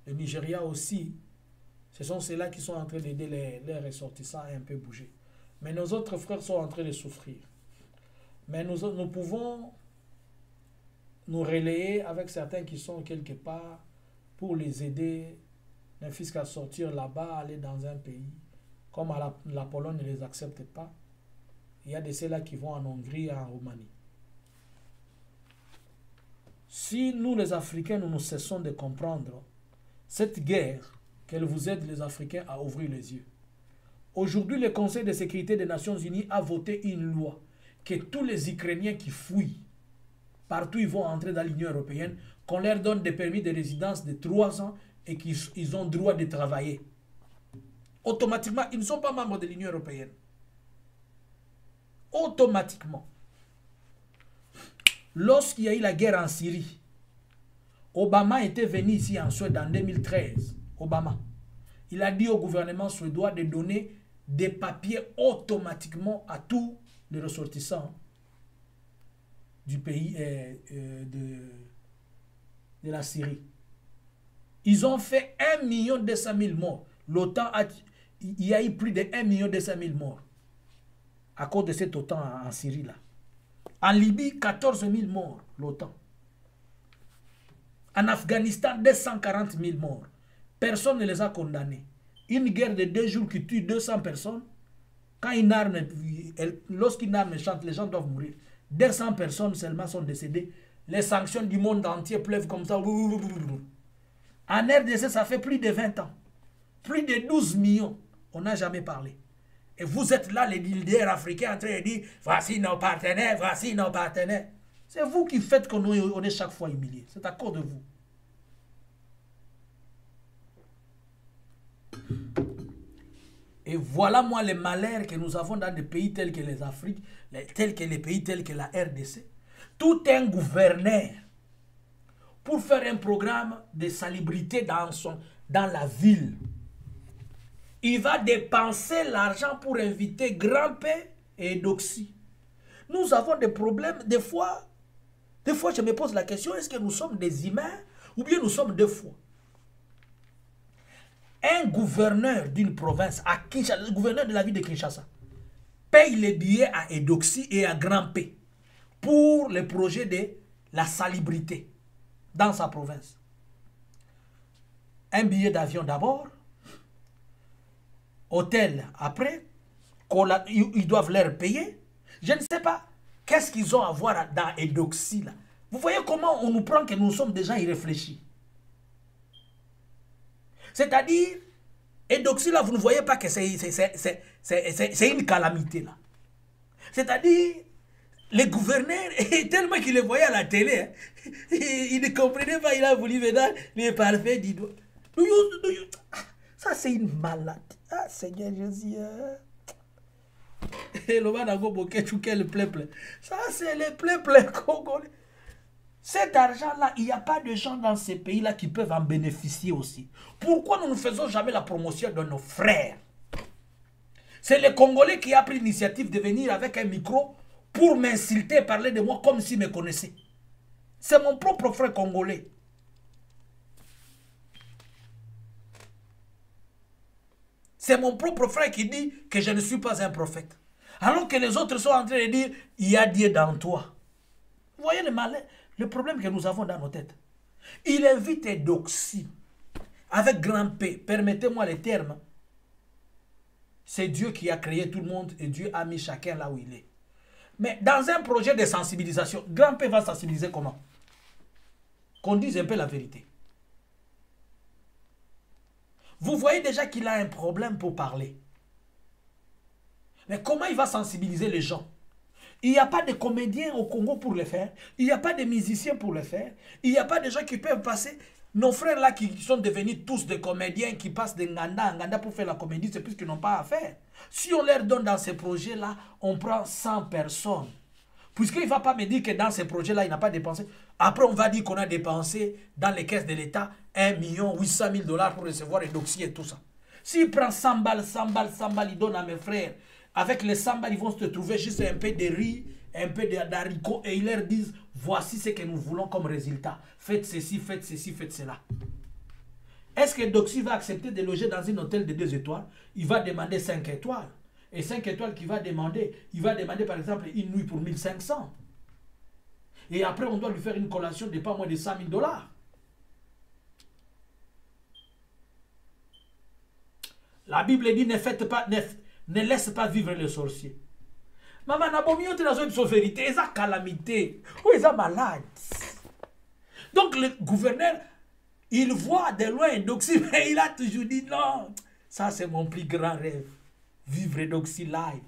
le Nigeria aussi, ce sont ceux-là qui sont en train d'aider les ressortissants à un peu bouger. Mais nos autres frères sont en train de souffrir. Mais nous pouvons nous relayer avec certains qui sont quelque part pour les aider, ne fût-ce qu'à sortir là-bas, aller dans un pays. Comme la Pologne ne les accepte pas, il y a de ceux-là qui vont en Hongrie et en Roumanie. Si nous, les Africains, nous cessons de comprendre cette guerre, qu'elle vous aide, les Africains, à ouvrir les yeux. Aujourd'hui, le Conseil de sécurité des Nations Unies a voté une loi que tous les Ukrainiens qui fuient, partout ils vont entrer dans l'Union européenne, qu'on leur donne des permis de résidence de 3 ans et qu'ils ont droit de travailler. Automatiquement, ils ne sont pas membres de l'Union européenne. Automatiquement. Lorsqu'il y a eu la guerre en Syrie, Obama était venu ici en Suède en 2013. Obama. Il a dit au gouvernement suédois de donner des papiers automatiquement à tous les ressortissants du pays de la Syrie. Ils ont fait 1 200 000 morts. L'OTAN il y a eu plus de 1 200 000 morts à cause de cet OTAN en Syrie là. En Libye, 14 000 morts, l'OTAN. En Afghanistan, 240 000 morts. Personne ne les a condamnés. Une guerre de 2 jours qui tue 200 personnes, quand une arme, lorsqu'une arme chante, les gens doivent mourir. 200 personnes seulement sont décédées les sanctions du monde entier pleuvent comme ça. En RDC, ça fait plus de 20 ans. Plus de 12 millions. On n'a jamais parlé. Et vous êtes là, les leaders africains, en train de dire, voici nos partenaires, voici nos partenaires. C'est vous qui faites qu'on est chaque fois humilié. C'est à cause de vous. Et voilà moi les malheurs que nous avons dans des pays tels que les Afriques, tels que les pays tels que la RDC. Tout un gouverneur, pour faire un programme de salubrité dans la ville, il va dépenser l'argent pour inviter Grand-P et Doxy. Nous avons des problèmes, des fois je me pose la question, est-ce que nous sommes des humains ou bien nous sommes deux fois? Un gouverneur d'une province, à Kinshasa, le gouverneur de la ville de Kinshasa, paye les billets à Edoxy et à Grand-P pour le projet de la salubrité dans sa province. Un billet d'avion d'abord, hôtel après, ils doivent leur payer. Je ne sais pas qu'est-ce qu'ils ont à voir dans Edoxy là. Vous voyez comment on nous prend que nous sommes des gens irréfléchis. C'est-à-dire, Edoxy là, vous ne voyez pas que c'est une calamité là. C'est-à-dire, les gouverneurs, tellement qu'il les voyait à la télé, hein, il ne comprenait pas, il a voulu maintenant les parfait du doigt. Ça c'est une malade. Ah Seigneur Jésus. Et le peuple. Ça c'est le peuple congolais. Cet argent-là, il n'y a pas de gens dans ces pays-là qui peuvent en bénéficier aussi. Pourquoi nous ne faisons jamais la promotion de nos frères? C'est le Congolais qui a pris l'initiative de venir avec un micro pour m'insulter, parler de moi comme s'il me connaissait. C'est mon propre frère congolais. C'est mon propre frère qui dit que je ne suis pas un prophète. Alors que les autres sont en train de dire, il y a Dieu dans toi. Vous voyez le malin? Le problème que nous avons dans nos têtes. Il invite Edoxy avec grand P. Permettez-moi les termes. C'est Dieu qui a créé tout le monde et Dieu a mis chacun là où il est. Mais dans un projet de sensibilisation, grand P va sensibiliser comment? Qu'on dise un peu la vérité. Vous voyez déjà qu'il a un problème pour parler. Mais comment il va sensibiliser les gens? Il n'y a pas de comédiens au Congo pour le faire. Il n'y a pas de musiciens pour le faire. Il n'y a pas de gens qui peuvent passer. Nos frères là qui sont devenus tous des comédiens qui passent de Nganda en Nganda pour faire la comédie, c'est plus qu'ils n'ont pas à faire. Si on leur donne dans ces projets-là, on prend 100 personnes. Puisqu'il ne va pas me dire que dans ces projets-là, il n'a pas dépensé. Après, on va dire qu'on a dépensé dans les caisses de l'État 1 800 000 $ pour recevoir les dossiers et tout ça. S'il prend 100 balles, 100 balles, 100 balles, il donne à mes frères. Avec les 100 balles, ils vont se trouver juste un peu de riz, un peu d'haricots et ils leur disent, voici ce que nous voulons comme résultat. Faites ceci, faites ceci, faites cela. Est-ce que Doxy va accepter de loger dans un hôtel de 2 étoiles? Il va demander 5 étoiles. Et 5 étoiles qu'il va demander, il va demander par exemple une nuit pour 1500. Et après, on doit lui faire une collation de pas moins de 100 000 $. La Bible dit, ne laisse pas vivre les sorciers. Maman, Nabomi, tu as une vérité, ils ont calamité, ou ils sont malades. Donc le gouverneur, il voit de loin Doxy, mais il a toujours dit non, ça c'est mon plus grand rêve, vivre Doxy live.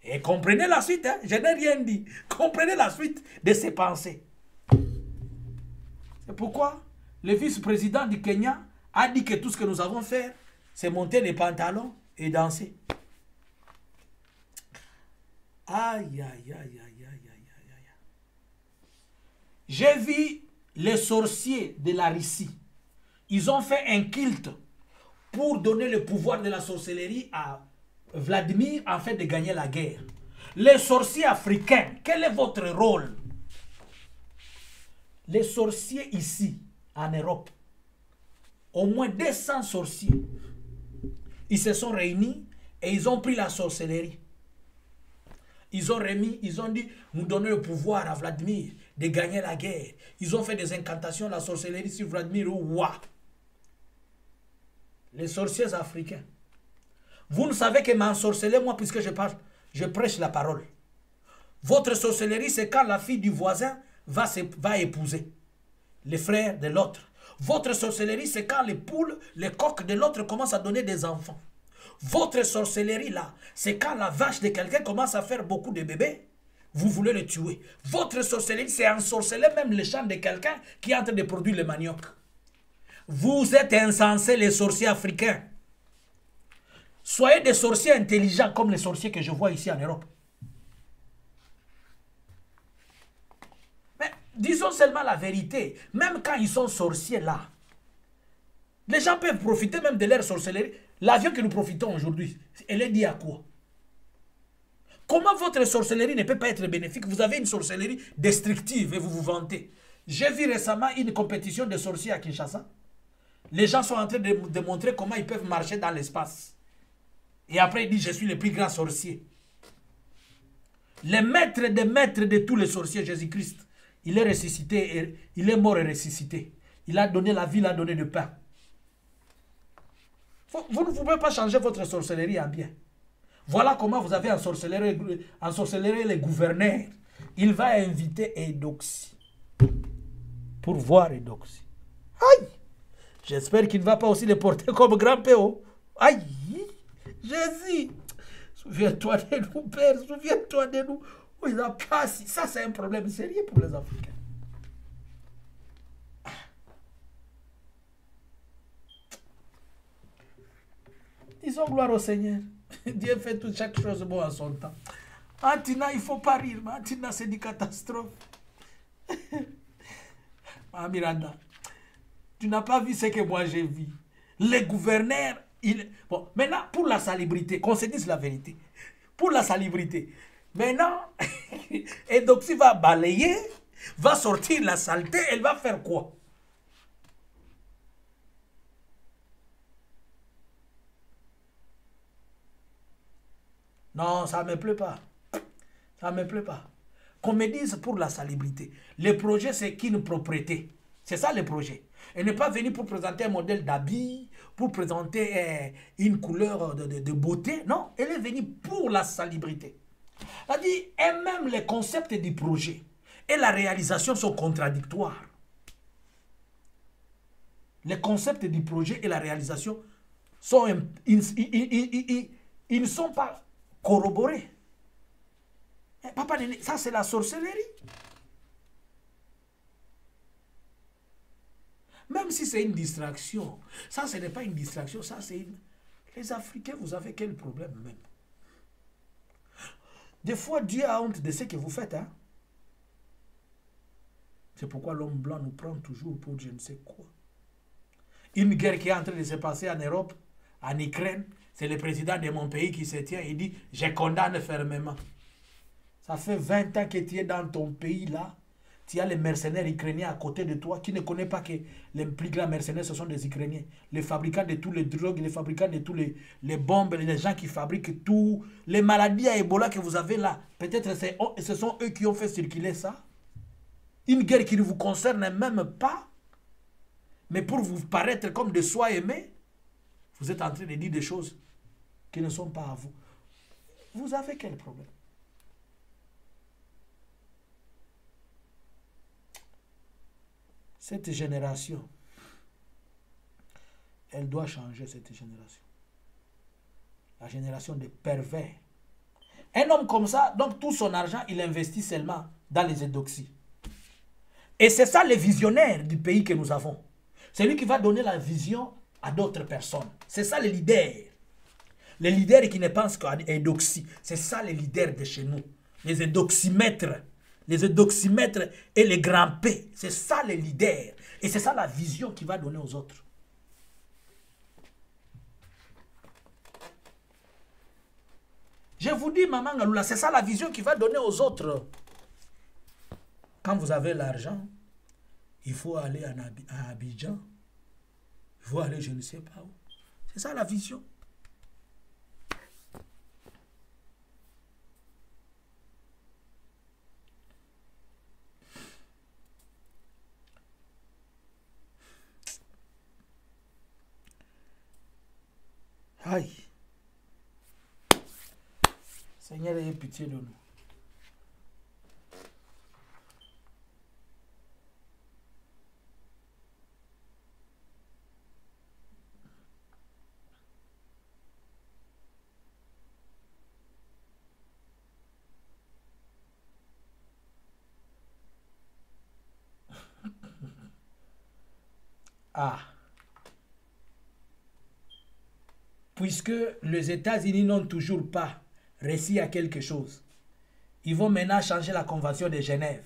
Et comprenez la suite, hein? Je n'ai rien dit. Comprenez la suite de ses pensées. C'est pourquoi le vice-président du Kenya a dit que tout ce que nous avons fait, c'est monter les pantalons et danser. Aïe, aïe, aïe, aïe, aïe, aïe, aïe, aïe. J'ai vu les sorciers de la Russie. Ils ont fait un culte pour donner le pouvoir de la sorcellerie à Vladimir afin de gagner la guerre. Les sorciers africains, quel est votre rôle? Les sorciers ici, en Europe, au moins 200 sorciers, ils se sont réunis et ils ont pris la sorcellerie. Ils ont remis, ils ont dit, nous donnons le pouvoir à Vladimir de gagner la guerre. Ils ont fait des incantations, la sorcellerie sur Vladimir. Ouah. Les sorciers africains. Vous ne savez que m'ensorceler, moi, puisque je prêche la parole. Votre sorcellerie, c'est quand la fille du voisin va épouser les frères de l'autre. Votre sorcellerie, c'est quand les poules, les coqs de l'autre commencent à donner des enfants. Votre sorcellerie, là, c'est quand la vache de quelqu'un commence à faire beaucoup de bébés. Vous voulez le tuer. Votre sorcellerie, c'est ensorceler même le champ de quelqu'un qui est en train de produire le manioc. Vous êtes insensés, les sorciers africains. Soyez des sorciers intelligents comme les sorciers que je vois ici en Europe. Mais disons seulement la vérité. Même quand ils sont sorciers là, les gens peuvent profiter même de leur sorcellerie. L'avion que nous profitons aujourd'hui, elle est due à quoi? Comment votre sorcellerie ne peut pas être bénéfique? Vous avez une sorcellerie destructive et vous vous vantez. J'ai vu récemment une compétition de sorciers à Kinshasa. Les gens sont en train de montrer comment ils peuvent marcher dans l'espace. Et après, ils disent, je suis le plus grand sorcier. Le maître des maîtres de tous les sorciers, Jésus-Christ, il est ressuscité, il est mort et ressuscité. Il a donné la vie, il a donné le pain. Vous ne pouvez pas changer votre sorcellerie en bien. Voilà comment vous avez ensorcelé les gouverneurs. Il va inviter Eudoxie pour voir Eudoxie. Aïe! J'espère qu'il ne va pas aussi les porter comme grand PO. Aïe! Jésus! Souviens-toi de nous, Père. Souviens-toi de nous. Oh, il a pas si. Ça, c'est un problème sérieux pour les Africains. Disons gloire au Seigneur. Dieu fait toute chaque chose bon en son temps. Antina, il ne faut pas rire. Antina, c'est une catastrophe. Miranda, tu n'as pas vu ce que moi j'ai vu. Les gouverneurs, bon, maintenant, pour la salubrité, qu'on se dise la vérité, pour la salubrité, maintenant, Eudoxie va balayer, va sortir la saleté, elle va faire quoi? Non, ça ne me plaît pas. Ça ne me plaît pas. Qu'on me dise pour la salubrité. Le projet, c'est qu'une propriété. C'est ça le projet. Elle n'est pas venue pour présenter un modèle d'habit, pour présenter une couleur de beauté. Non, elle est venue pour la salubrité. C'est-à-dire, et même les concepts du projet et la réalisation sont contradictoires. Les concepts du projet et la réalisation sont... Ils ne sont pas corroborés. Papa, ça c'est la sorcellerie. Même si c'est une distraction, ça ce n'est pas une distraction, ça c'est une... Les Africains, vous avez quel problème même? Des fois, Dieu a honte de ce que vous faites. Hein? C'est pourquoi l'homme blanc nous prend toujours pour je ne sais quoi. Une guerre qui est en train de se passer en Europe, en Ukraine, c'est le président de mon pays qui se tient et dit « Je condamne fermement ». Ça fait 20 ans que tu es dans ton pays là. Tu as les mercenaires ukrainiens à côté de toi qui ne connaissent pas que les plus grands mercenaires, ce sont des Ukrainiens. Les fabricants de tous les drogues, les fabricants de tous les bombes, les gens qui fabriquent tout. Les maladies à Ebola que vous avez là, peut-être ce sont eux qui ont fait circuler ça. Une guerre qui ne vous concerne même pas. Mais pour vous paraître comme de soi aimé, vous êtes en train de dire des choses qui ne sont pas à vous. Vous avez quel problème? Cette génération, elle doit changer cette génération. La génération des pervers. Un homme comme ça, donc tout son argent, il investit seulement dans les Eudoxies. Et c'est ça le visionnaire du pays que nous avons. C'est lui qui va donner la vision à d'autres personnes. C'est ça le leader. Les leaders qui ne pensent qu'à Eudoxie. C'est ça les leaders de chez nous. Les eudoximètres. Les eudoximètres et les grands P. C'est ça les leaders. Et c'est ça la vision qu'il va donner aux autres. Je vous dis, Maman Ngaloula, c'est ça la vision qu'il va donner aux autres. Quand vous avez l'argent, il faut aller à Abidjan. Il faut aller je ne sais pas où. C'est ça la vision. Aïe. Seigneur, ayez pitié de nous. Ah. Puisque les États-Unis n'ont toujours pas réussi à quelque chose, ils vont maintenant changer la convention de Genève.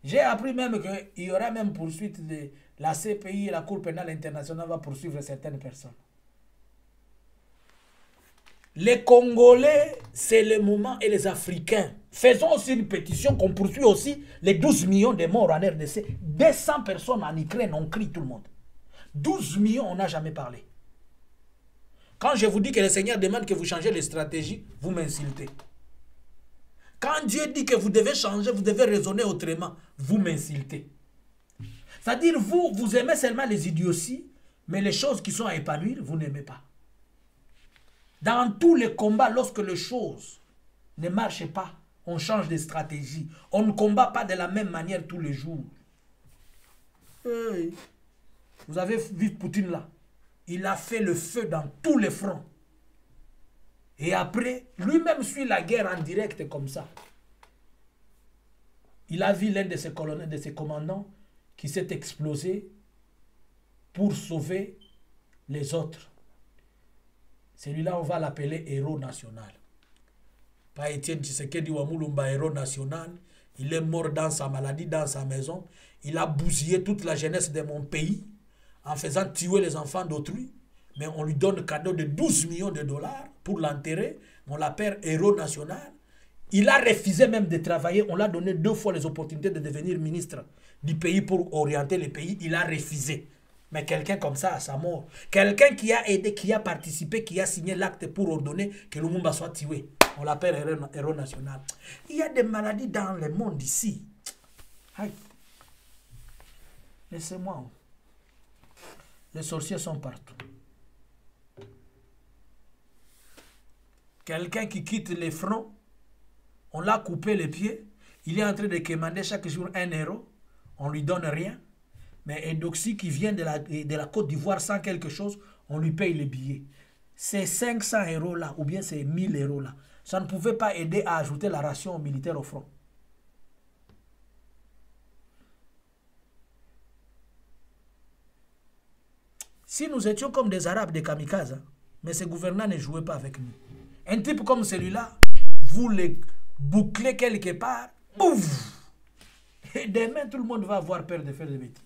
J'ai appris même qu'il y aura même poursuite de la CPI et la Cour pénale internationale va poursuivre certaines personnes. Les Congolais, c'est le moment, et les Africains. Faisons aussi une pétition qu'on poursuit aussi les 12 millions de morts en RDC. 200 personnes en Ukraine ont crié tout le monde. 12 millions, on n'a jamais parlé. Quand je vous dis que le Seigneur demande que vous changez les stratégies, vous m'insultez. Quand Dieu dit que vous devez changer, vous devez raisonner autrement, vous m'insultez. C'est-à-dire, vous aimez seulement les idioties, mais les choses qui sont à épanouir, vous n'aimez pas. Dans tous les combats, lorsque les choses ne marchent pas, on change de stratégie. On ne combat pas de la même manière tous les jours. Hey. Vous avez vu Poutine là. Il a fait le feu dans tous les fronts. Et après, lui-même suit la guerre en direct comme ça. Il a vu l'un de ses colonels, de ses commandants, qui s'est explosé pour sauver les autres. Celui-là, on va l'appeler héros national. Pas Étienne Tshisekedi Wamulumba, héros national. Il est mort dans sa maladie, dans sa maison. Il a bousillé toute la jeunesse de mon pays en faisant tuer les enfants d'autrui. Mais on lui donne cadeau de 12 millions de dollars pour l'enterrer. On l'appelle héros national. Il a refusé même de travailler. On l'a donné 2 fois les opportunités de devenir ministre du pays pour orienter le pays. Il a refusé. Mais quelqu'un comme ça à sa mort, quelqu'un qui a aidé, qui a participé, qui a signé l'acte pour ordonner que Lumumba soit tué, on l'appelle héros national. Il y a des maladies dans le monde ici. Aïe. Laissez-moi. Les sorciers sont partout. Quelqu'un qui quitte les fronts, on l'a coupé les pieds, il est en train de commander chaque jour 1 euro, on lui donne rien. Mais Eudoxie qui vient de la Côte d'Ivoire sans quelque chose, on lui paye les billets. Ces 500 euros là, ou bien ces 1000 euros là, ça ne pouvait pas aider à ajouter la ration aux militaires au front. Si nous étions comme des Arabes, des kamikazes, hein, mais ces gouvernants ne jouaient pas avec nous. Un type comme celui-là, vous les bouclez quelque part, bouf! Et demain, tout le monde va avoir peur de faire des bêtises.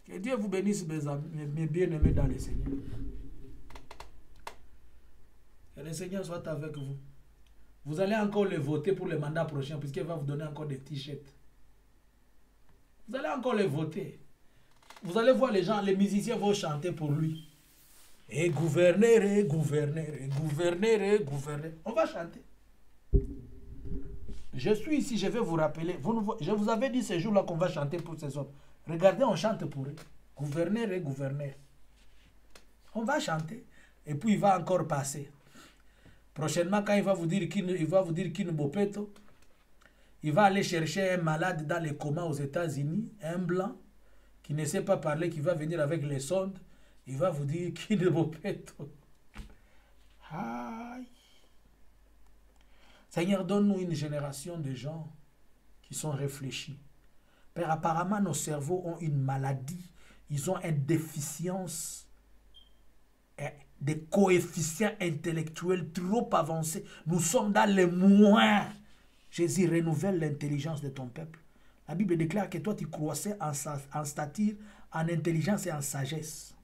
Que Dieu vous bénisse, mes bien-aimés dans le Seigneur. Que le Seigneur soit avec vous. Vous allez encore le voter pour le mandat prochain, puisqu'il va vous donner encore des t-shirts. Vous allez encore le voter. Vous allez voir les gens, les musiciens vont chanter pour lui. Et gouverner, et gouverner, et gouverner, et gouverner. On va chanter. Je suis ici, je vais vous rappeler. Je vous avais dit ce jour-là qu'on va chanter pour ces hommes. Regardez, on chante pour eux. Gouverneur et gouverneur. On va chanter. Et puis il va encore passer. Prochainement, quand il va vous dire qu'il Bopeto, il va aller chercher un malade dans les comas aux États-Unis, un blanc, qui ne sait pas parler, qui va venir avec les sondes. Il va vous dire qu'il Bopeto. Aïe. Seigneur, donne-nous une génération de gens qui sont réfléchis. Père, apparemment, nos cerveaux ont une maladie. Ils ont une déficience, des coefficients intellectuels trop avancés. Nous sommes dans les moins. Jésus, renouvelle l'intelligence de ton peuple. La Bible déclare que toi, tu croissais en stature, en intelligence et en sagesse.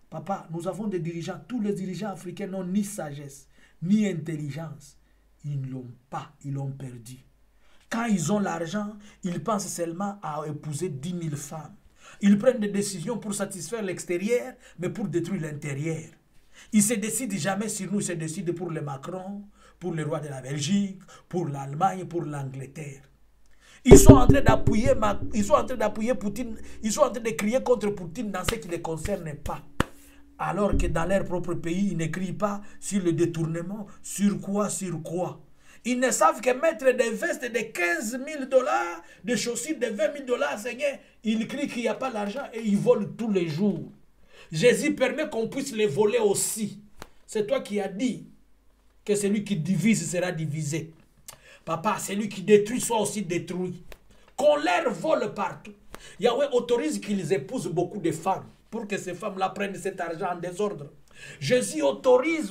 Papa, nous avons des dirigeants. Tous les dirigeants africains n'ont ni sagesse, ni intelligence. Ils ne l'ont pas, ils l'ont perdu. Quand ils ont l'argent, ils pensent seulement à épouser 10 000 femmes. Ils prennent des décisions pour satisfaire l'extérieur, mais pour détruire l'intérieur. Ils ne se décident jamais sur nous, ils se décident pour le Macron, pour le roi de la Belgique, pour l'Allemagne, pour l'Angleterre. Ils sont en train d'appuyer Poutine, ils sont en train de crier contre Poutine dans ce qui ne les concerne pas. Alors que dans leur propre pays, ils ne crient pas sur le détournement, sur quoi. Ils ne savent que mettre des vestes de 15 000 $, des chaussures de 20 000 $, Seigneur, ils crient qu'il n'y a pas l'argent et ils volent tous les jours. Jésus permet qu'on puisse les voler aussi. C'est toi qui as dit que celui qui divise sera divisé. Papa, celui qui détruit soit aussi détruit. Qu'on leur vole partout. Yahweh autorise qu'ils épousent beaucoup de femmes pour que ces femmes-là prennent cet argent en désordre. Jésus autorise,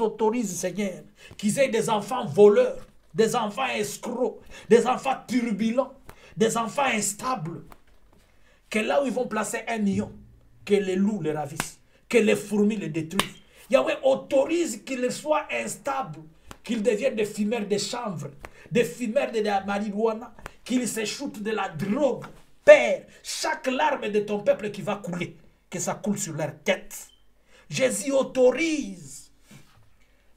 Seigneur, qu'ils aient des enfants voleurs, des enfants escrocs, des enfants turbulents, des enfants instables. Que là où ils vont placer 1 million, que les loups les ravissent, que les fourmis les détruisent. Yahweh autorise qu'ils soient instables, qu'ils deviennent des fumeurs de chanvre, des fumeurs de la marijuana, qu'ils s'échoutent de la drogue. Père, chaque larme de ton peuple qui va couler, que ça coule sur leur tête. Jésus autorise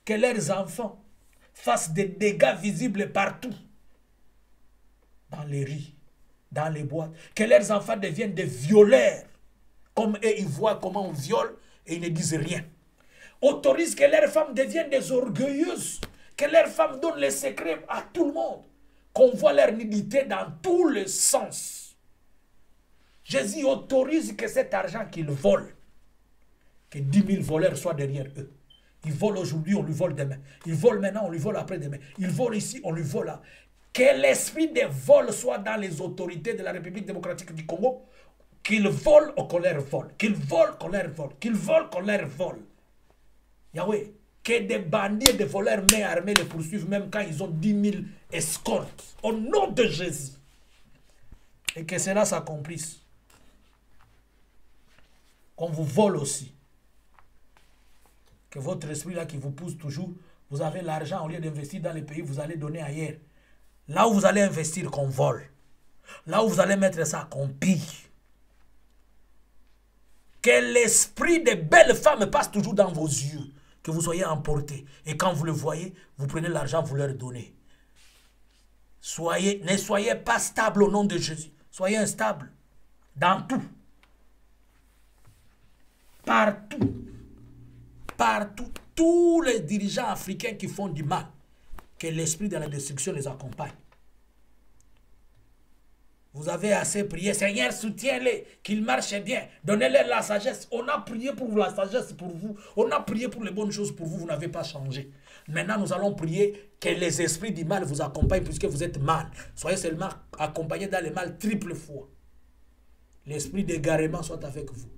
que leurs enfants fassent des dégâts visibles partout. Dans les rues, dans les boîtes. Que leurs enfants deviennent des violeurs. Comme eux, ils voient comment on viole et ils ne disent rien. Autorise que leurs femmes deviennent des orgueilleuses. Que leurs femmes donnent les secrets à tout le monde. Qu'on voit leur nudité dans tous les sens. Jésus autorise que cet argent qu'ils volent, que 10 000 voleurs soient derrière eux. Ils volent aujourd'hui, on lui vole demain. Ils volent maintenant, on lui vole après-demain. Ils volent ici, on lui vole là. Que l'esprit des vols soit dans les autorités de la République démocratique du Congo. Qu'ils volent ou qu'on leur vole. Qu'ils volent, qu'on leur vole. Qu'ils volent, qu'on leur vole. Yahweh, que des bandits et des voleurs main armés les poursuivent même quand ils ont 10 000 escortes. Au nom de Jésus. Et que cela s'accomplisse. Qu'on vous vole aussi. Que votre esprit là qui vous pousse toujours, vous avez l'argent, au lieu d'investir dans les pays, vous allez donner ailleurs. Là où vous allez investir, qu'on vole. Là où vous allez mettre ça, qu'on pille. Que l'esprit des belles femmes passe toujours dans vos yeux. Que vous soyez emportés. Et quand vous le voyez, vous prenez l'argent, vous leur donnez. Ne soyez pas stable au nom de Jésus. Soyez instable. Dans tout. Partout. Partout. Tous les dirigeants africains qui font du mal. Que l'esprit de la destruction les accompagne. Vous avez assez prié. Seigneur, soutiens-les, qu'ils marchent bien. Donnez-leur la sagesse. On a prié pour la sagesse pour vous. On a prié pour les bonnes choses pour vous. Vous n'avez pas changé. Maintenant, nous allons prier que les esprits du mal vous accompagnent puisque vous êtes mal. Soyez seulement accompagnés dans le mal triple fois. L'esprit d'égarement soit avec vous.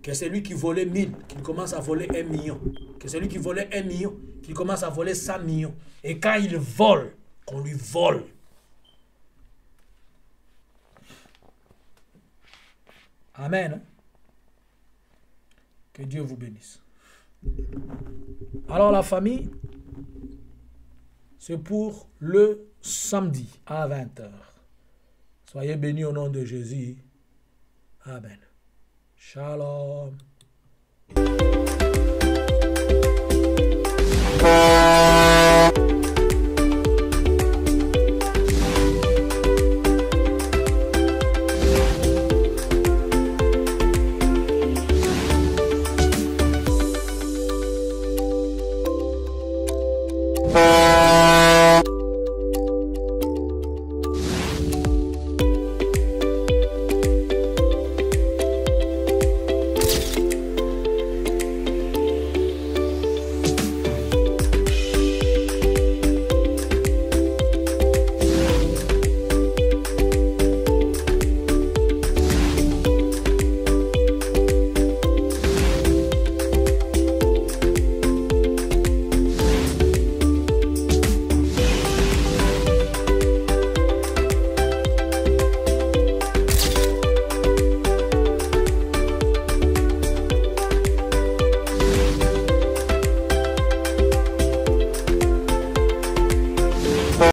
Que celui qui volait 1000, qu'il commence à voler 1 million. Que celui qui volait 1 million, qu'il commence à voler 100 millions. Et quand il vole, qu'on lui vole. Amen. Que Dieu vous bénisse. Alors la famille, c'est pour le samedi à 20 h. Soyez bénis au nom de Jésus. Amen. Shalom.